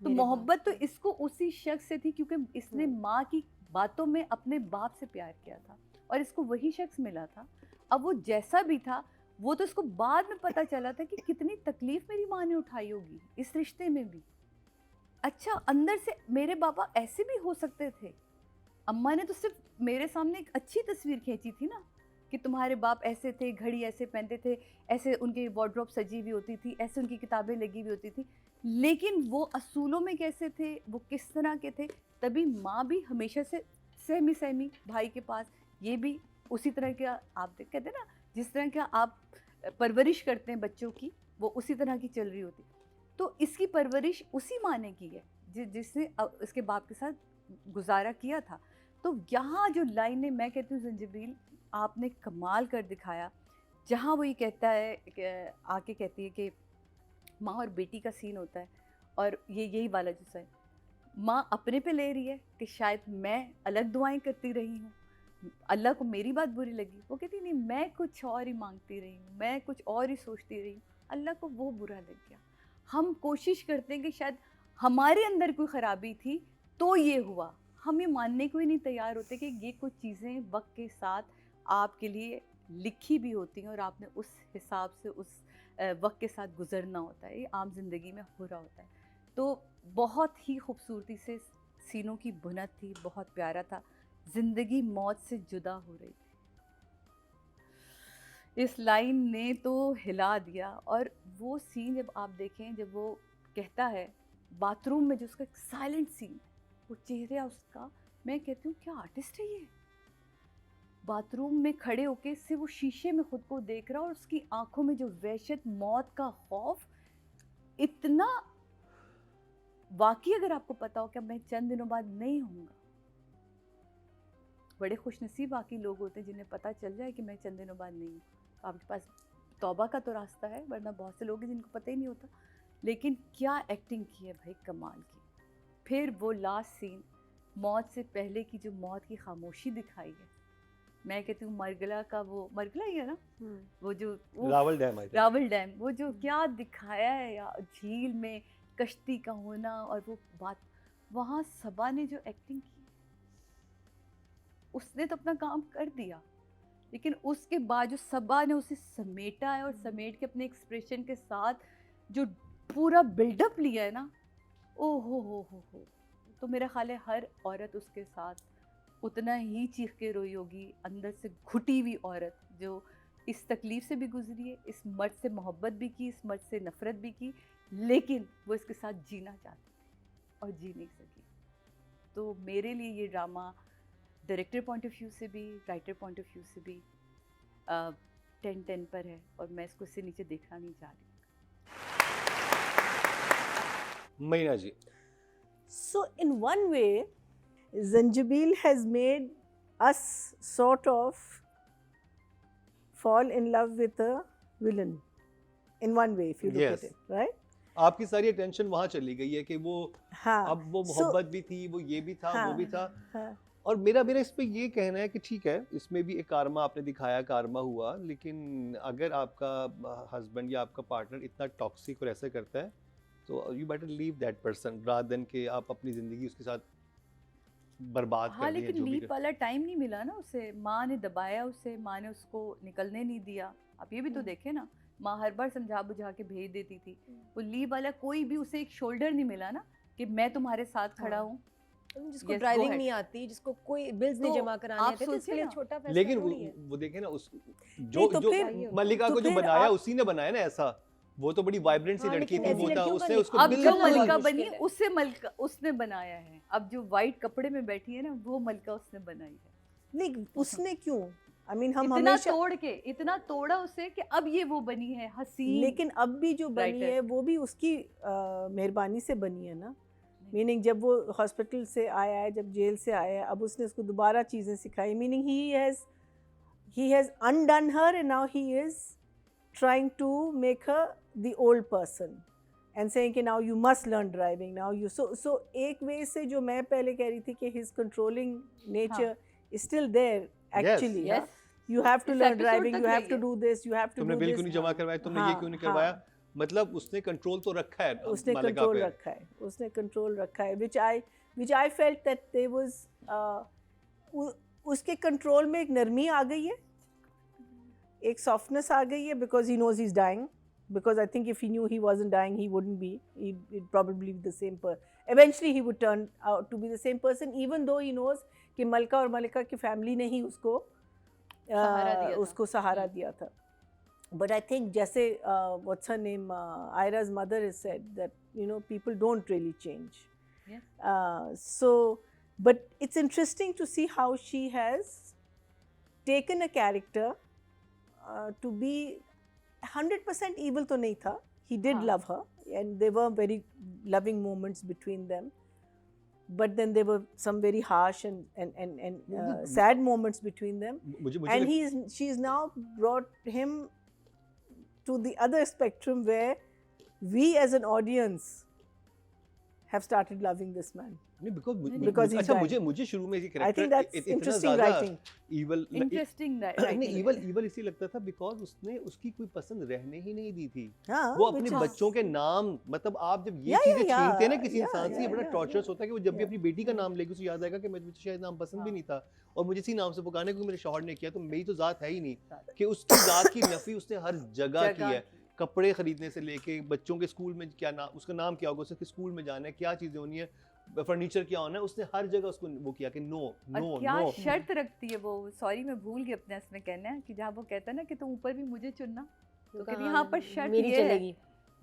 तो मोहब्बत तो इसको उसी शख्स से थी क्योंकि इसने माँ की बातों में अपने बाप से प्यार किया था और इसको वही शख्स मिला था। अब वो जैसा भी था वो तो इसको बाद में पता चला था कि कितनी तकलीफ मेरी माँ ने उठाई होगी इस रिश्ते में भी। अच्छा अंदर से मेरे बाबा ऐसे भी हो सकते थे, अम्मा ने तो सिर्फ मेरे सामने एक अच्छी तस्वीर खींची थी ना कि तुम्हारे बाप ऐसे थे, घड़ी ऐसे पहनते थे, ऐसे उनकी वार्डरोब सजी हुई होती थी, ऐसे उनकी किताबें लगी हुई होती थी, लेकिन वो असूलों में कैसे थे, वो किस तरह के थे, तभी माँ भी हमेशा से सहमी भाई के पास, ये भी उसी तरह का आप कहते हैं ना, जिस तरह का आप परवरिश करते हैं बच्चों की, वो उसी तरह की चल रही होती। तो इसकी परवरिश उसी माँ ने की है जिसने इसके बाप के साथ गुजारा किया था। तो यहाँ जो लाइनें मैं कहती हूँ ज़ंजीबील आपने कमाल कर दिखाया, जहाँ वो ये कहता है आके कहती है कि माँ और बेटी का सीन होता है, और ये यही वाला जो है माँ अपने पे ले रही है कि शायद मैं अलग दुआएं करती रही हूँ, अल्लाह को मेरी बात बुरी लगी, वो कहती नहीं मैं कुछ और ही मांगती रही हूँ, मैं कुछ और ही सोचती रही हूँ, अल्लाह को वो बुरा लग गया। हम कोशिश करते हैं कि शायद हमारे अंदर कोई ख़राबी थी तो ये हुआ, हम ये मानने को ही नहीं तैयार होते कि ये कुछ चीज़ें वक्त के साथ आपके लिए लिखी भी होती हैं और आपने उस हिसाब से उस वक्त के साथ गुजरना होता है, ये आम ज़िंदगी में हो रहा होता है। तो बहुत ही खूबसूरती से सीनों की बुनत थी, बहुत प्यारा था, ज़िंदगी मौत से जुदा हो रही थी। इस लाइन ने तो हिला दिया। और वो सीन जब आप देखें, जब वो कहता है बाथरूम में, जो उसका साइलेंट सीन, वो चेहरा उसका, मैं कहती हूँ क्या आर्टिस्ट है ये। बाथरूम में खड़े होके से वो शीशे में खुद को देख रहा, और उसकी आंखों में जो वहशत, मौत का खौफ, इतना वाकई अगर आपको पता हो कि मैं चंद दिनों बाद नहीं होऊंगा, बड़े खुशनसीब बाकी लोग होते हैं जिन्हें पता चल जाए कि मैं चंद दिनों बाद नहीं हूँ। तो आपके पास तौबा का तो रास्ता है, वरना बहुत से लोग हैं जिनको पता ही नहीं होता। लेकिन क्या एक्टिंग की है भाई, कमाल की। फिर वो लास्ट सीन, मौत से पहले की जो मौत की खामोशी दिखाई है, मैं कहती हूँ मरगला का, वो मरगला ही है ना, वो जो रावल डैम, रावल डैम, वो जो क्या दिखाया है यार, झील में कश्ती का होना, और वो बात वहाँ सबा ने जो एक्टिंग की, उसने तो अपना काम कर दिया, लेकिन उसके बाद जो सबा ने उसे समेटा है, और समेट के अपने एक्सप्रेशन के साथ जो पूरा बिल्डअप लिया है ना, ओ हो। तो मेरा ख्याल है हर औरत उसके साथ उतना ही चीख के रोई होगी, अंदर से घुटी हुई औरत जो इस तकलीफ़ से भी गुजरी है, इस मर्द से मोहब्बत भी की, इस मर्द से नफ़रत भी की, लेकिन वो इसके साथ जीना चाहती थी और जी नहीं सकी। तो मेरे लिए ये drama director point of view से भी, राइटर पॉइंट ऑफ व्यू से भी 10/10 पर है, और मैं इसको इससे नीचे देखना नहीं चाह रही। Meena ji, So, in one way, Zanjabil has made us sort of fall in love with a villain. In one way, if you look Yes. at it, right? आपकी सारी अटेंशन वहाँ चली गई है कि वो हाँ. अब वो मोहब्बत भी थी, वो ये भी था, वो भी था। और मेरा इस पे ये कहना है कि ठीक है, इसमें भी एक कारमा आपने दिखाया, कारमा हुआ, लेकिन अगर आपका हस्बैंड या आपका पार्टनर इतना टॉक्सिक और ऐसा करता है, तो you better leave that person rather than कि आप अपनी ज़िंदगी उसके साथ बर्बाद हाँ, कर दें। लेकिन लीप वाला टाइम नहीं मिला ना उसे, माँ ने दबाया उसे, माँ ने उसको निकलने नहीं दिया। आप ये भी तो देखे ना, माँ हर बार समझा बुझा के भेज देती थी। वो लीव वाला कोई भी उसे एक शोल्डर नहीं मिला ना कि मैं तुम्हारे साथ खड़ा हूँ। जिसको Yes, go ड्राइविंग ahead. नहीं आती, जिसको कोई बिल्स नहीं तो जमा कराने आप आते, तो इसके सोचिए लिए ना, छोटा फैसला लेकिन थोड़ी है। वो देखे ना, उस नहीं, जो तो जो फिर- मल्लिका तो को जो फिर बनाया आप- उसी ने बनाया ना ऐसा। वो तो बड़ी वाइब्रेंट सी हाँ, लड़की लेकिन थी, ऐसी वो था, लड़कियों का उसने उसको अब जो बिल्कुल मलका मुश्किल बनी है। उससे मलका उसने बनाया है। अब जो वाइट कपड़े में बैठी है ना, वो मलका उसने बनाई है। नहीं, उसने क्यों? I mean, हम इतना हमेशा, तोड़ के, इतना तोड़ा उसे कि अब ये वो बनी है हसीन। लेकिन अब भी जो बनी writer. है वो भी उसकी मेहरबानी से बनी है ना। मीनिंग जब वो हॉस्पिटल से आया है, जब जेल से आया है, अब उसने उसको दोबारा चीज़ें सिखाई। Meaning he has undone her and now he is trying to make her the old person and saying कि now you must learn driving, now you so एक way से जो मैं पहले कह रही थी कि his controlling nature is still there actually. Yes. You have to इस learn episode driving, तक you have रही to है। do this, you have to तुमने do बिल this. क्यों नहीं जमा करवाया, तुमने ये क्यों नहीं हाँ, करवाया, मतलब उसने कंट्रोल तो रखा है उसने मल्लिका कंट्रोल पे। रखा है, उसने कंट्रोल रखा है, which I felt that there was उसके कंट्रोल में एक नरमी आ गई है, एक सॉफ्टनेस आ गई है, because he knows he's dying. Because I think if he knew he wasn't dying, he wouldn't be. He'd probably be the same person. Eventually, he would turn out to be the same person, even though he knows कि मलका और मलिका की family ने ही उसको सहारा दिया था. But I think जैसे what's her name, Ira's mother has said that people don't really change. Yes. So, but it's interesting to see how she has taken a character to be 100% evil तो नहीं था. He did हाँ. love her and there were very loving moments between them. But then there were some very harsh and sad moments between them. And she's now brought him to the other spectrum where we as an audience have started loving this man. नहीं Because he's अच्छा dying. मुझे शुरू में ये I character think that's इतना interesting ज़्यादा writing. evil interesting नहीं evil इसलिए लगता था बिकॉज उसने उसकी कोई पसंद रहने ही नहीं दी थी. हाँ, वो अपने which is- बच्चों के नाम मतलब आप जब ये Yeah, चीजें yeah, छीनते हैं ना किसी yeah, इंसान से ये yeah, बड़ा yeah, टॉर्चरस yeah. होता है कि वो जब भी Yeah. अपनी बेटी का नाम लेगी उसे याद आएगा कि मुझे शायद नाम पसंद भी हाँ. नहीं था और मुझे इसी नाम से पुकारने को मेरे शौहर ने किया तो मेरी तो जात है ही नहीं कि उसकी जात की नफी उसने हर जगह की है. कपड़े खरीदने से लेके बच्चों के स्कूल में क्या नाम उसका नाम क्या होगा उसके स्कूल में जाना है क्या चीजें होनी है फर्नीचर क्या होना है उसने हर जगह उसको वो किया कि नो नो और क्या नो. शर्त रखती है वो, सॉरी मैं भूल गई अपने इसमें कहना है कि जहाँ वो कहता है ना कि तुम ऊपर भी मुझे चुनना, तो कहती यहाँ पर शर्त मेरी ये है चलेगी,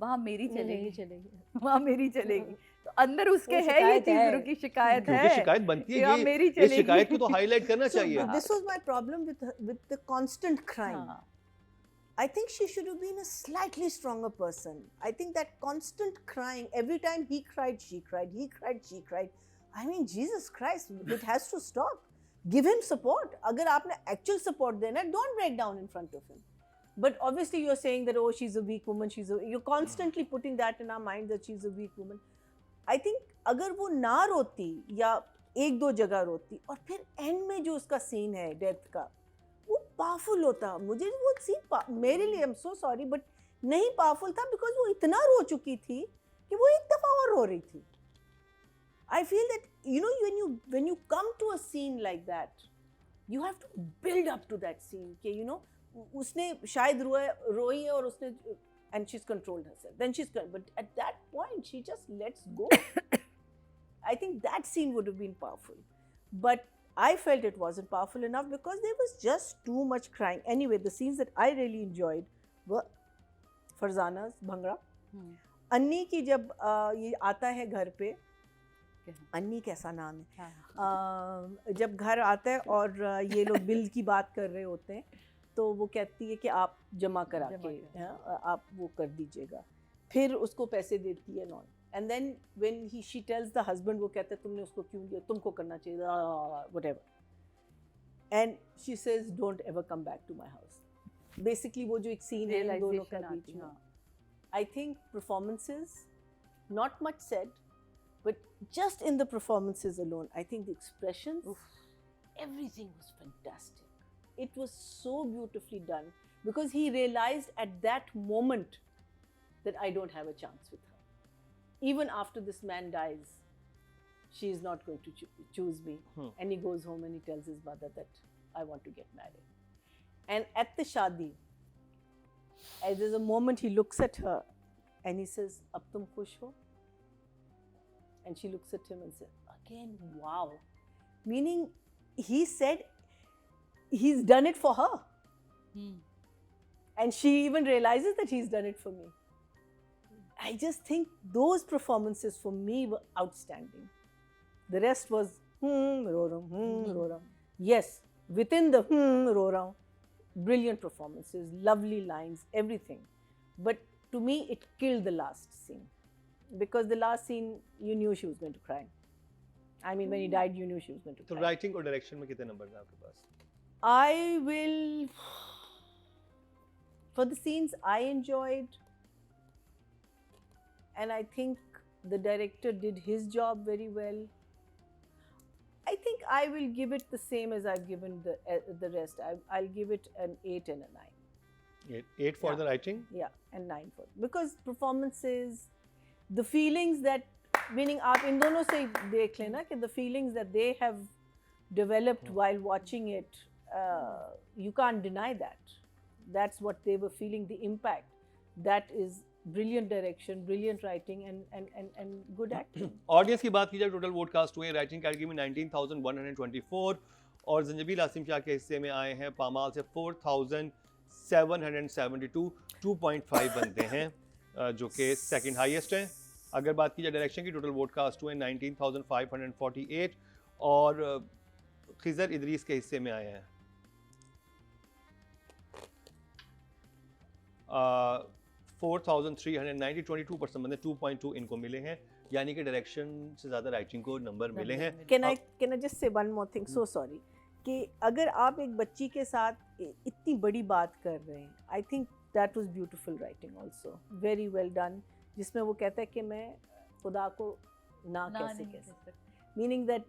वहाँ मेरी नहीं चलेगी, चलेगी. वहाँ मेरी चलेगी. तो अंदर उसके वो है ये शिकायत है. चीज की शिकायत क्योंकि है शिकायत बनती कि है हाँ, ये मेरी इस चलेगी. शिकायत को तो हाईलाइट करना So चाहिए. this was my problem with the constant crying. हाँ. I think she should have been a slightly stronger person. I think that constant crying, every time he cried, she cried, he cried, she cried. I mean, Jesus Christ, it has to stop. Give him support. अगर आपने actual support देना है, don't break down in front of him. But obviously you're saying that, oh, she's a weak woman, you're constantly putting that in our mind that she's a weak woman. I think अगर वो ना रोती या एक दो जगह रोती और फिर end में जो उसका scene है death का, वो पावरफुल होता. मुझे वो सीन मेरे लिए I am so sorry but नहीं पावरफुल था बिकॉज वो इतना रो चुकी थी कि वो एक दफा और रो रही थी. I feel that you know when you come to a scene like that you have to build up to that scene कि यू नो उसने शायद रोई है और उसने and she is controlled herself then she is but at that point she just lets go. I think that scene would have been powerful but I felt it wasn't powerful enough because there was just too much crying. Anyway, the scenes that I really enjoyed were Farzana's Bhangra. अन्नी की जब ये आता है घर पे, अन्नी कैसा नाम है, जब घर आता है और ये लोग बिल की बात कर रहे होते हैं तो वो कहती है कि आप जमा करा के आप वो कर दीजिएगा, फिर उसको पैसे देती है non. And then when she tells the husband, वो कहता है तुमने उसको क्यों दिया, तुमको करना चाहिए, whatever. And she says, don't ever come back to my house. Basically वो जो एक scene है इन दोनों का बीच में. I think performances, not much said, but just in the performances alone, I think the expressions, everything was fantastic. It was so beautifully done because he realized at that moment that I don't have a chance with her. Even after this man dies, she is not going to choose me. And he goes home and he tells his mother that I want to get married. And at the shadi, there's a moment he looks at her and he says, "Ab tum khush ho?" And she looks at him and says, again, wow. Meaning, he said he's done it for her. And she even realizes that he's done it for me. I just think those performances for me were outstanding. The rest was ro ram. Yes, within the ro ram, brilliant performances, lovely lines, everything. But to me, it killed the last scene because the last scene you knew she was going to cry. I mean, when he died, you knew she was going to cry. तो writing और direction में कितने number हैं आपके पास? I will, for the scenes I enjoyed, and I think the director did his job very well. I think I will give it the same as I've given the rest. I'll give it an 8 and a 9. 8 for the writing? Yeah, and 9 for because performances, the feelings that, meaning आप इन दोनों से देख लेना कि the feelings that they have developed while watching it, you can't deny that. That's what they were feeling, the impact. That is brilliant direction, brilliant writing and good acting. Audience की बात की जाए टोटल वोट कास्ट हुए writing category में 19,124 और जंजबील आसिम शाह के हिस्से में आए हैं पामाल से 4,772, 2.5 बनते हैं जो कि सेकंड हाईएस्ट है. अगर बात की जाए डायरेक्शन की टोटल वोट कास्ट हुए 19,548 और खिजर इदरीस के हिस्से में आए हैं 4390 22% मतलब 2.2 इनको मिले हैं, यानी कि डायरेक्शन से ज़्यादा राइटिंग को नंबर मिले हैं। Can I just say one more thing? So sorry. कि अगर आप एक बच्ची के साथ इतनी बड़ी बात कर रहे हैं, I think that was beautiful writing also. Very well done. जिसमें वो कहता है कि मैं खुदा को ना कैसे कह सकता, meaning that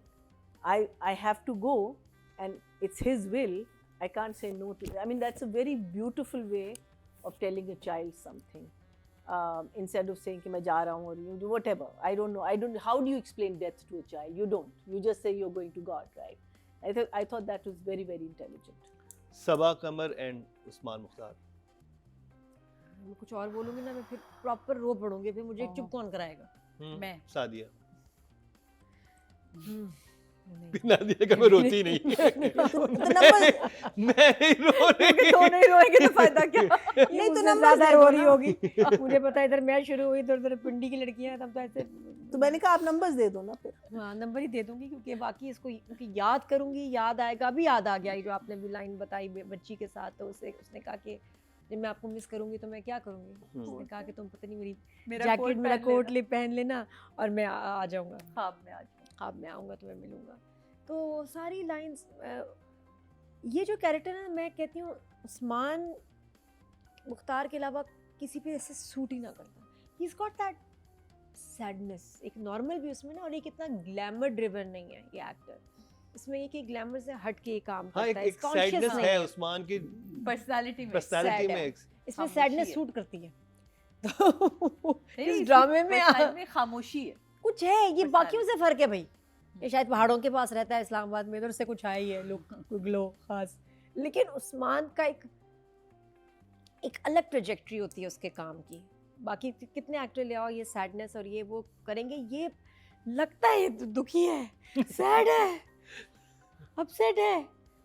I have to go and it's his will. I can't say no to it. I mean that's a very beautiful way of telling a child something. Instead of saying कि मैं जा रहा हूँ और you do whatever. I don't know. How do you explain death to a child? You don't. You just say you're going to God, right? I thought that was very very intelligent. Saba Qamar and Usman Mukhtar. मैं कुछ और बोलूंगी ना, मैं फिर proper रो पड़ूंगी, फिर मुझे चुप कौन कराएगा। मैं सादिया। नहीं। नादिया का मैं रोती नहीं। मैं नहीं रो रही। तो नहीं रोएंगे तो फायदा क्या? नहीं तो मुझसे नंबर ज्यादा दे दो रो रही ना। होगी। मुझे पता है इधर मैं शुरू हुई तो उधर पिंडी की लड़कियां तब तो ऐसे। तो मैंने कहा आप नंबर्स दे दो ना फिर। हाँ नंबर ही दे दूंगी, क्योंकि बाकी इसको क्योंकि याद करूंगी, याद आएगा। अभी याद आ गया ये जो आपने भी लाइन बताई बच्ची के साथ, तो उसने कहा कि जब मैं आपको मिस करूंगी तो मैं क्या करूंगी। उसने कहा कि तुम पता नहीं मेरी जैकेट मेरा कोट ले पहन लेना और मैं आ जाऊंगा, ख्वाब में आऊँगा तो मैं मिलूंगा। तो सारी लाइंस, ये जो कैरेक्टर है मैं कहती हूँ उस्मान मुख्तार के अलावा किसी पे ऐसे सूट ही ना करता। He is got that sadness, एक नॉर्मल भी उसमें ना, और एक इतना ग्लैमर ड्रिवन नहीं है ये एक्टर। इसमें ये कि ग्लैमर से हट के काम हाँ, करता है, एक सैडनेस है उस्मान की पर्सनालिटी में पर्सनालिटी sad में। है। इसमें सैडनेस सूट करती है। तो नहीं, इस ड्रामे में पर्सनालिटी में खामोशी है। कुछ है, ये personality। बाकियों से फर्क है भाई। ये शायद पहाड़ों के पास रहता है इस्लामाबाद में, इधर से कुछ है ही है लुक ग्लो खास। लेकिन उस्मान का एक अलग ट्रेजेक्ट्री होती है उसके काम की। बाकी कितने एक्टर ले आओ, ये सैडनेस और ये वो करेंगे, ये लगता है ये दुखी है, सैड है, अपसेट है,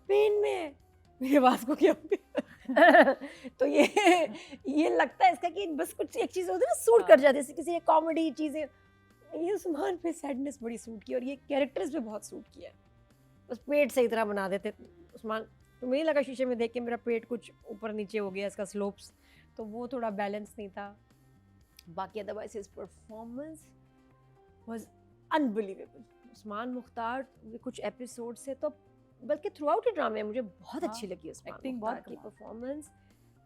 पेन में है। मेरी आवाज़ को क्या हो गया? तो ये लगता है इसका कि बस कुछ एक चीज़ होती है ना सूट कर जाती है, किसी कॉमेडी चीज़ें। ये उस्मान पे सैडनेस बड़ी सूट की और ये कैरेक्टर्स पे बहुत सूट किया। बस पेट सही तरह बना देते उस्मान। तो मुझे लगा शीशे में देख के मेरा पेट कुछ ऊपर नीचे हो गया, इसका स्लोप्स, तो वो थोड़ा बैलेंस नहीं था। बाकी otherwise his performance was unbelievable. Usman Mukhtar कुछ एपिसोड से तो बल्कि थ्रू आउट ड्रामे मुझे बहुत अच्छी लगी उस्मान acting मुख्तार बहुत की कमाल। परफॉर्मेंस।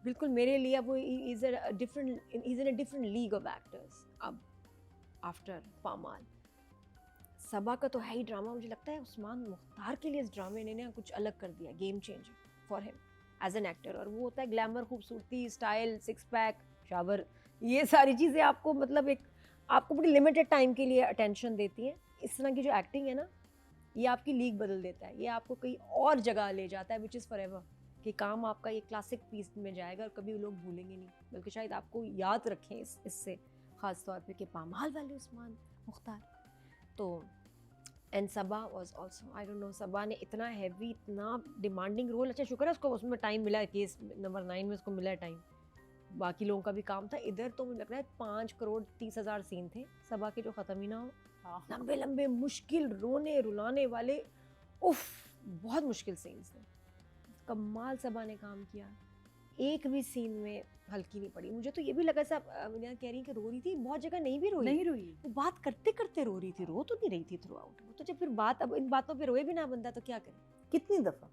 बिल्कुल मेरे लिए अब वो is in a different league of actors अब आफ्टर पामाल। सबा का तो है ही ड्रामा, मुझे लगता है उस्मान मुख्तार के लिए इस ड्रामे ने ना कुछ अलग कर दिया, game changer for him as an actor. और वो होता है ग्लैमर, खूबसूरती, स्टाइल, सिक्स पैक, शावर, ये सारी चीज़ें आपको मतलब एक आपको बड़ी लिमिटेड टाइम के लिए अटेंशन देती हैं। इस तरह की जो एक्टिंग है ना, ये आपकी लीग बदल देता है, ये आपको कहीं और जगह ले जाता है विच इज़ फॉर एवर, कि काम आपका ये क्लासिक पीस में जाएगा और कभी लोग भूलेंगे नहीं, बल्कि शायद आपको याद रखें इससे ख़ास तौर पे कि पामाल वाले उस्मान मुख्तार। तो and Saba was also, I don't know, Saba ने इतना हैवी, इतना डिमांडिंग रोल। अच्छा शुक्र है उसको उसमें टाइम मिला, केस नंबर 9 में उसको मिला टाइम, बाकी लोगों का भी काम था। इधर तो मुझे लग रहा है 5,30,000 सीन थे सबा के जो ख़त्म ही ना हो। लंबे लंबे मुश्किल रोने रुलाने वाले, उफ बहुत मुश्किल सीन्स थे। कमाल सबा ने काम किया, एक भी सीन में हल्की नहीं पड़ी। मुझे तो ये भी लगा सब कह रही है कि रो रही थी, बहुत जगह नहीं भी नहीं रोई। वो बात करते करते रो रही थी, रो तो नहीं रही थी थ्रू आउट। वो तो जब फिर बात, अब इन बातों पे रोए भी ना बंदा तो क्या करे। कितनी दफा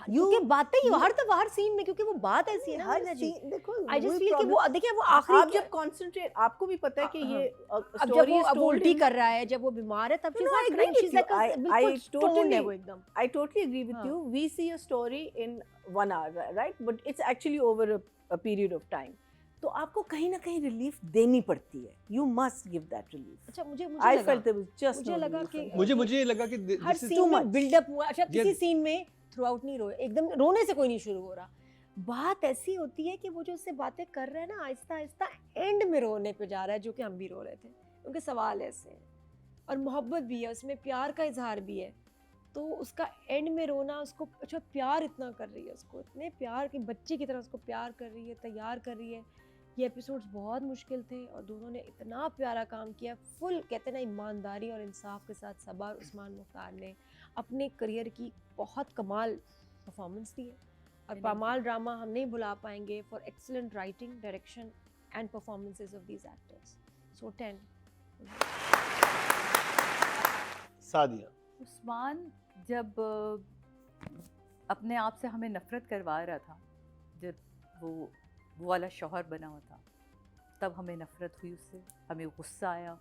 क्योंकि बातें ही हर सीन में, क्योंकि वो बात ऐसी है ना हर मीना जी। सीन देखो, आई जस्ट वही फील कि problem- वो देखिए वो आखिरी आप जब कंसंट्रेट, आपको भी पता है कि ये अब जब story वो is अब told उल्टी in- कर रहा है, जब वो बीमार है, तब No, I agree with she's you. like I बिल्कुल stoned है totally- वो एकदम। I totally agree with हाँ. you. We see a story in 1 hour, right? But it's actually over a period of time. तो आपको कहीं ना कहीं रिलीफ देनी पड़ती है. You must give that relief. अच्छा मुझे I लगा felt there was just मुझे no लगा relief कि- in it. मुझे लगा कि हर this is सीन too में much. बिल्डअप हुआ। अच्छा किसी Yeah. सीन में थ्रू आउट नहीं रोए, एकदम रोने से कोई नहीं शुरू हो रहा। बात ऐसी होती है कि वो जो उससे बातें कर रहे हैं ना, आहिस्ता आहिस्ता एंड में रोने पे जा रहा है, जो कि हम भी रो रहे थे। उनके सवाल ऐसे हैं और मोहब्बत भी है उसमें, प्यार का इजहार भी है। तो उसका एंड में रोना, उसको अच्छा प्यार इतना कर रही है, उसको इतने प्यार के बच्चे की तरह उसको प्यार कर रही है, तैयार कर रही है। ये एपिसोड्स बहुत मुश्किल थे और दोनों ने इतना प्यारा काम किया। फुल कहते हैं ना ईमानदारी और इंसाफ के साथ सबा और उस्मान मुख्तार ने अपने करियर की बहुत कमाल परफॉर्मेंस दी है। और In पामाल ड्रामा हम नहीं भुला पाएंगे for excellent writing, direction and performances of these actors. So 10. Sadia, Usman जब अपने आप से हमें नफरत करवा रहा था, जब वो वाला शौहर बना हुआ था, तब हमें नफरत हुई उससे, हमें गुस्सा आया,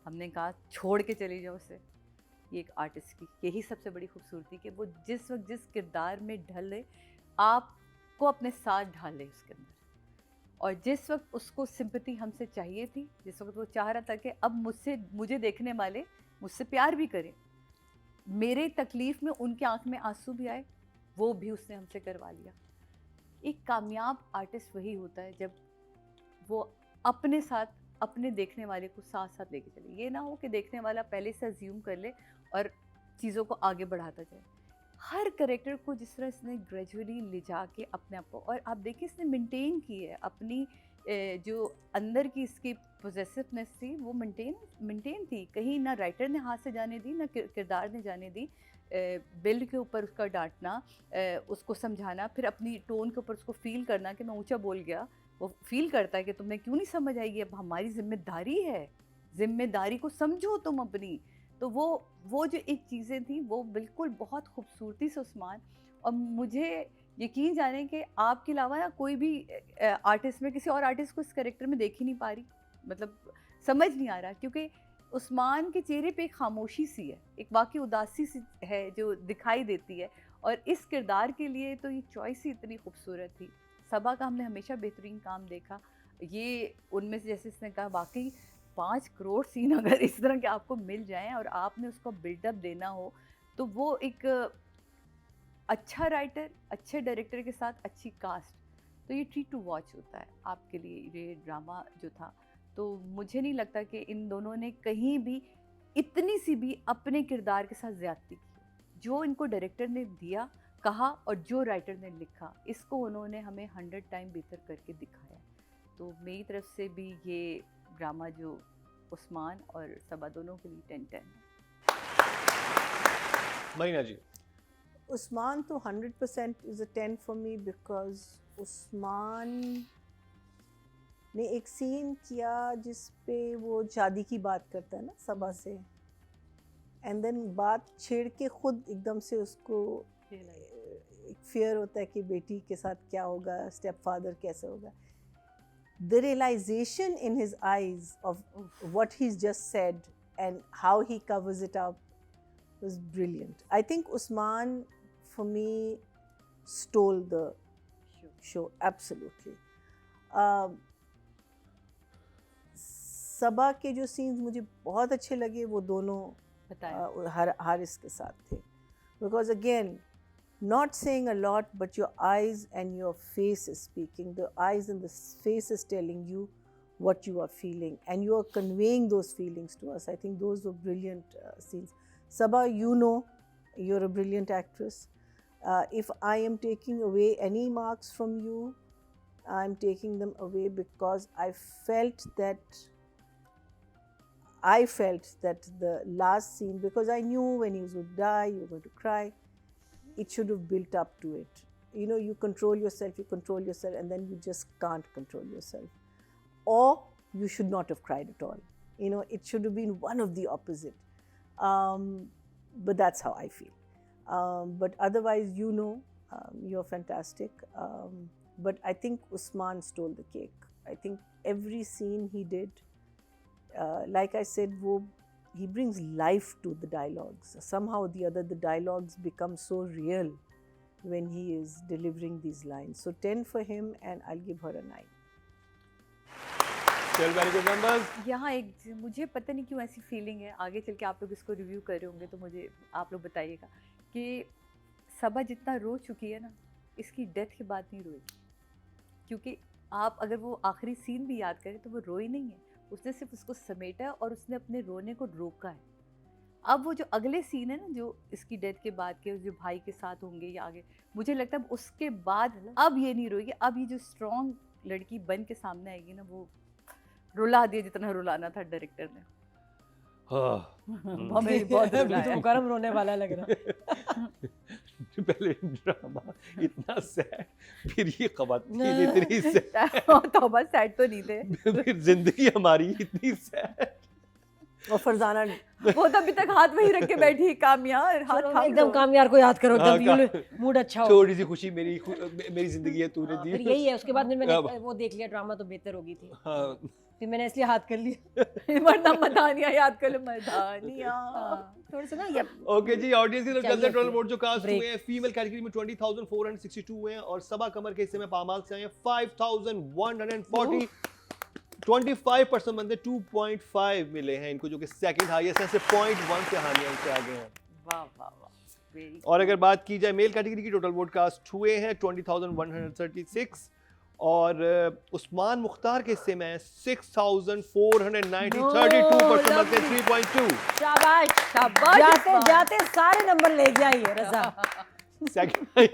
हमने कहा छोड़ के चली जाओ उसे. ये एक आर्टिस्ट की यही सबसे बड़ी खूबसूरती कि वो जिस वक्त जिस किरदार में ढले, आपको अपने साथ ढाल ले उसके अंदर. और जिस वक्त उसको सिंपैथी हमसे चाहिए थी, जिस वक्त वो चाह रहा था कि अब मुझे देखने वाले मुझसे प्यार भी करें, मेरे तकलीफ़ में उनके आंख में आंसू भी आए, वो भी उसने हमसे करवा लिया. एक कामयाब आर्टिस्ट वही होता है जब वो अपने साथ अपने देखने वाले को साथ साथ लेके चले. ये ना हो कि देखने वाला पहले से अज्यूम कर ले और चीज़ों को आगे बढ़ाता जाए. हर कैरेक्टर को जिस तरह इसने ग्रेजुअली ले जाके अपने आप को, और आप देखिए इसने मेंटेन की है अपनी जो अंदर की इसकी पोजेसिवनेस थी, वो मेंटेन थी. कहीं ना राइटर ने हाथ से जाने दी, ना किरदार ने जाने दी. बिल्ड के ऊपर उसका डांटना, उसको समझाना, फिर अपनी टोन के ऊपर उसको फील करना कि मैं ऊंचा बोल गया. वो फील करता है कि तुम्हें क्यों नहीं समझ आएगी, अब हमारी जिम्मेदारी है, जिम्मेदारी को समझो तुम अपनी. तो वो जो एक चीज़ें थी वो बिल्कुल बहुत खूबसूरती से उस्मान. और मुझे यकीन जाने कि आपके अलावा ना कोई भी आर्टिस्ट में किसी और आर्टिस्ट को इस कैरेक्टर में देख ही नहीं पा रही, मतलब समझ नहीं आ रहा. क्योंकि उस्मान के चेहरे पे एक खामोशी सी है, एक वाकई उदासी सी है जो दिखाई देती है. और इस किरदार के लिए तो ये चॉइस ही इतनी खूबसूरत थी. सबा का हमने हमेशा बेहतरीन काम देखा. ये उनमें से जैसे इसने कहा, वाकई 5 करोड़ सीन अगर इस तरह के आपको मिल जाएं और आपने उसको बिल्डअप देना हो, तो वो एक अच्छा राइटर, अच्छे डायरेक्टर के साथ अच्छी कास्ट, तो ये ट्रीट टू वॉच होता है आपके लिए ये ड्रामा जो था. तो मुझे नहीं लगता कि इन दोनों ने कहीं भी इतनी सी भी अपने किरदार के साथ ज़्यादती की. जो इनको डायरेक्टर ने दिया, कहा, और जो राइटर ने लिखा, इसको उन्होंने हमें 100 टाइम बेहतर करके दिखाया. तो मेरी तरफ से भी ये ड्रामा जो उस्मान और सबा दोनों के लिए 10/10 है. मरीना जी. Usman तो 100% is a 10 for me because Usman ने एक सीन किया जिस पे वो शादी की बात करता है ना सबा से, एंड देन बात छेड़ के खुद एकदम से उसको एक फियर होता है कि बेटी के साथ क्या होगा, स्टेप फादर कैसे होगा. The realization in his eyes of what he's just said and how he covers it up was brilliant. I think Usman, for me, stole the show absolutely. सबा के जो सीन्स मुझे बहुत अच्छे लगे वो दोनों हारिस के साथ थे. Because again, not saying a lot, but your eyes and your face is speaking. The eyes and the face is telling you what you are feeling, and you are conveying those feelings to us. I think those were brilliant scenes. Sabaa, you know, you're a brilliant actress. If I am taking away any marks from you, I'm taking them away because I felt that the last scene, because I knew when he was going to die, you were going to cry. It should have built up to it. You know, you control yourself, and then you just can't control yourself. Or you should not have cried at all. You know, it should have been one of the opposite. But that's how I feel. But otherwise, you know, you're fantastic. But I think Usman stole the cake. I think every scene he did, like I said, he brings life to the dialogues. Somehow or the other, the dialogues become so real when he is delivering these lines. So 10 for him, and I'll give her a 9. Still very good numbers. यहाँ एक मुझे पता नहीं क्यों ऐसी feeling है, आगे चल के आप लोग इसको रिव्यू कर रहे होंगे तो मुझे आप लोग बताइएगा कि सबा जितना रो चुकी है ना, इसकी डेथ के बाद नहीं रोएगी. क्योंकि आप अगर वो आखिरी सीन भी याद करें तो वो रोई नहीं है, उसने सिर्फ उसको समेटा और उसने अपने रोने को रोका है. अब वो जो अगले सीन है ना, जो इसकी डेथ के बाद के जो भाई के साथ होंगे या आगे, मुझे लगता है उसके बाद अब ये नहीं रोएगी. अब ये जो स्ट्रॉन्ग लड़की बन के सामने आएगी ना, वो रुला दिया जितना रुलाना था डायरेक्टर ने. हाँ. हमें बहुत रुलाया. गरम रोने वाला लग रहा. पहले ड्रामा इतना सैड, फिर ये खवातीन इतनी सैड, तौबा सैड तो नहीं थे, फिर जिंदगी हमारी इतनी सैड। और फरजाना वो तो अभी तक हाथ वही रख के बैठी है, कामयार हाथ चलो, थाम एकदम लो। कामयार को याद करो, हाँ, एकदम मूड अच्छा हो। छोटी सी खुशी मेरी जिंदगी है तूने हाँ, फिर दी। यही है, उसके बाद फिर मैंने अब- वो देख लिया ड्रामा तो बेहतर होगी थी, हाँ, फिर मैंने इसलिए हाथ कर लिया। वरना मदानिया याद कर लो, मदानिया। थोड़ा सा ना ये ओके जी, ऑडियंस की तरफ चलते हैं। टोटल वोट जो कास्ट Break. हुए हैं फीमेल कैटेगरी में 20,462 हुए हैं, और सबा कमर के हिस्से में पामाल से आए हैं 5,140। 25% बंदे 2.5 मिले हैं इनको, जो कि सेकंड हाईएस्ट है, सिर्फ 0.1 से हानिया इनसे आगे हैं। वाह वाह वाह, वेरी और अगर बात की जाए मेल कैटेगरी की, टोटल वोट कास्ट हुए हैं 20,136, और उस्मान मुख्तार के हिस्से में 6,490, No, 32% बंदे lovely. 3.2। शाबाश, शाबाश जाते उस्मान। जाते सारे नंबर ले गया ये रजा। सेकंड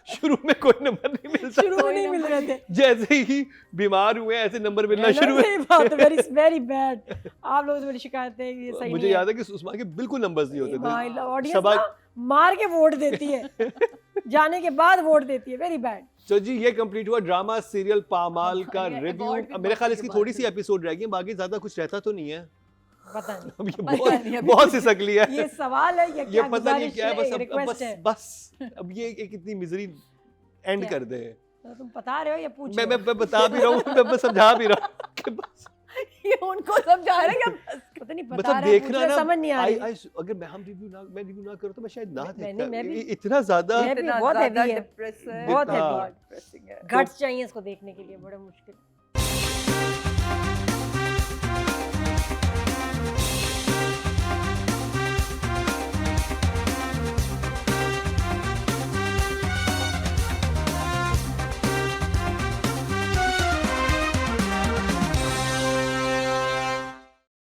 शुरू में कोई नंबर नहीं मिलता, शुरू में नहीं मिल रहे थे। जैसे ही बीमार हुए ऐसे नंबर मिलना शुरू हुए। Very bad. आप लोगों से बड़ी शिकायतें हैं कि ये सही मुझे नहीं याद है कि उस्मान के बिल्कुल नंबर्स नहीं होते थे। ऑडियंस सबा- मार के वोट देती है, जाने के बाद वोट देती है, वेरी बैड। तो जी ये कंप्लीट हुआ ड्रामा सीरियल पामाल का ये रिव्यू। award भी मेरे ख्याल बहुत इसकी की थोड़ी बात सी एपिसोड रह गई, बाकी ज्यादा कुछ रहता तो नहीं है। पता नहीं अब ये पता नहीं, बहुत अभी बहुत सी सकली है। ये सवाल है या ये क्या पता नहीं गुजारिश क्या है, बस अब रिक्वेस्ट है? बस अब ये एक इतनी मिजरी एंड क्या? कर दे। तो तुम बता रहे हो या पूछ मैं रहे हो? मैं बता भी रहा हूँ, मैं समझा भी रहा हूँ कि बस ये उनको समझा रहे हैं कि पता नहीं बता मतलब रहे हैं, पूछ देखना रहे हैं, ना, समझ नहीं आ रही। अगर मैं रिव्यू ना करूँ तो मैं शायद ना मैंने- देखता। मैं भी- इतना ज्यादा मैं भी इतना बहुत ज्यादा heavy है। depressing है, बहुत हाँ। बहुत depressing है। गट्स चाहिए इसको देखने के लिए, बड़ा मुश्किल।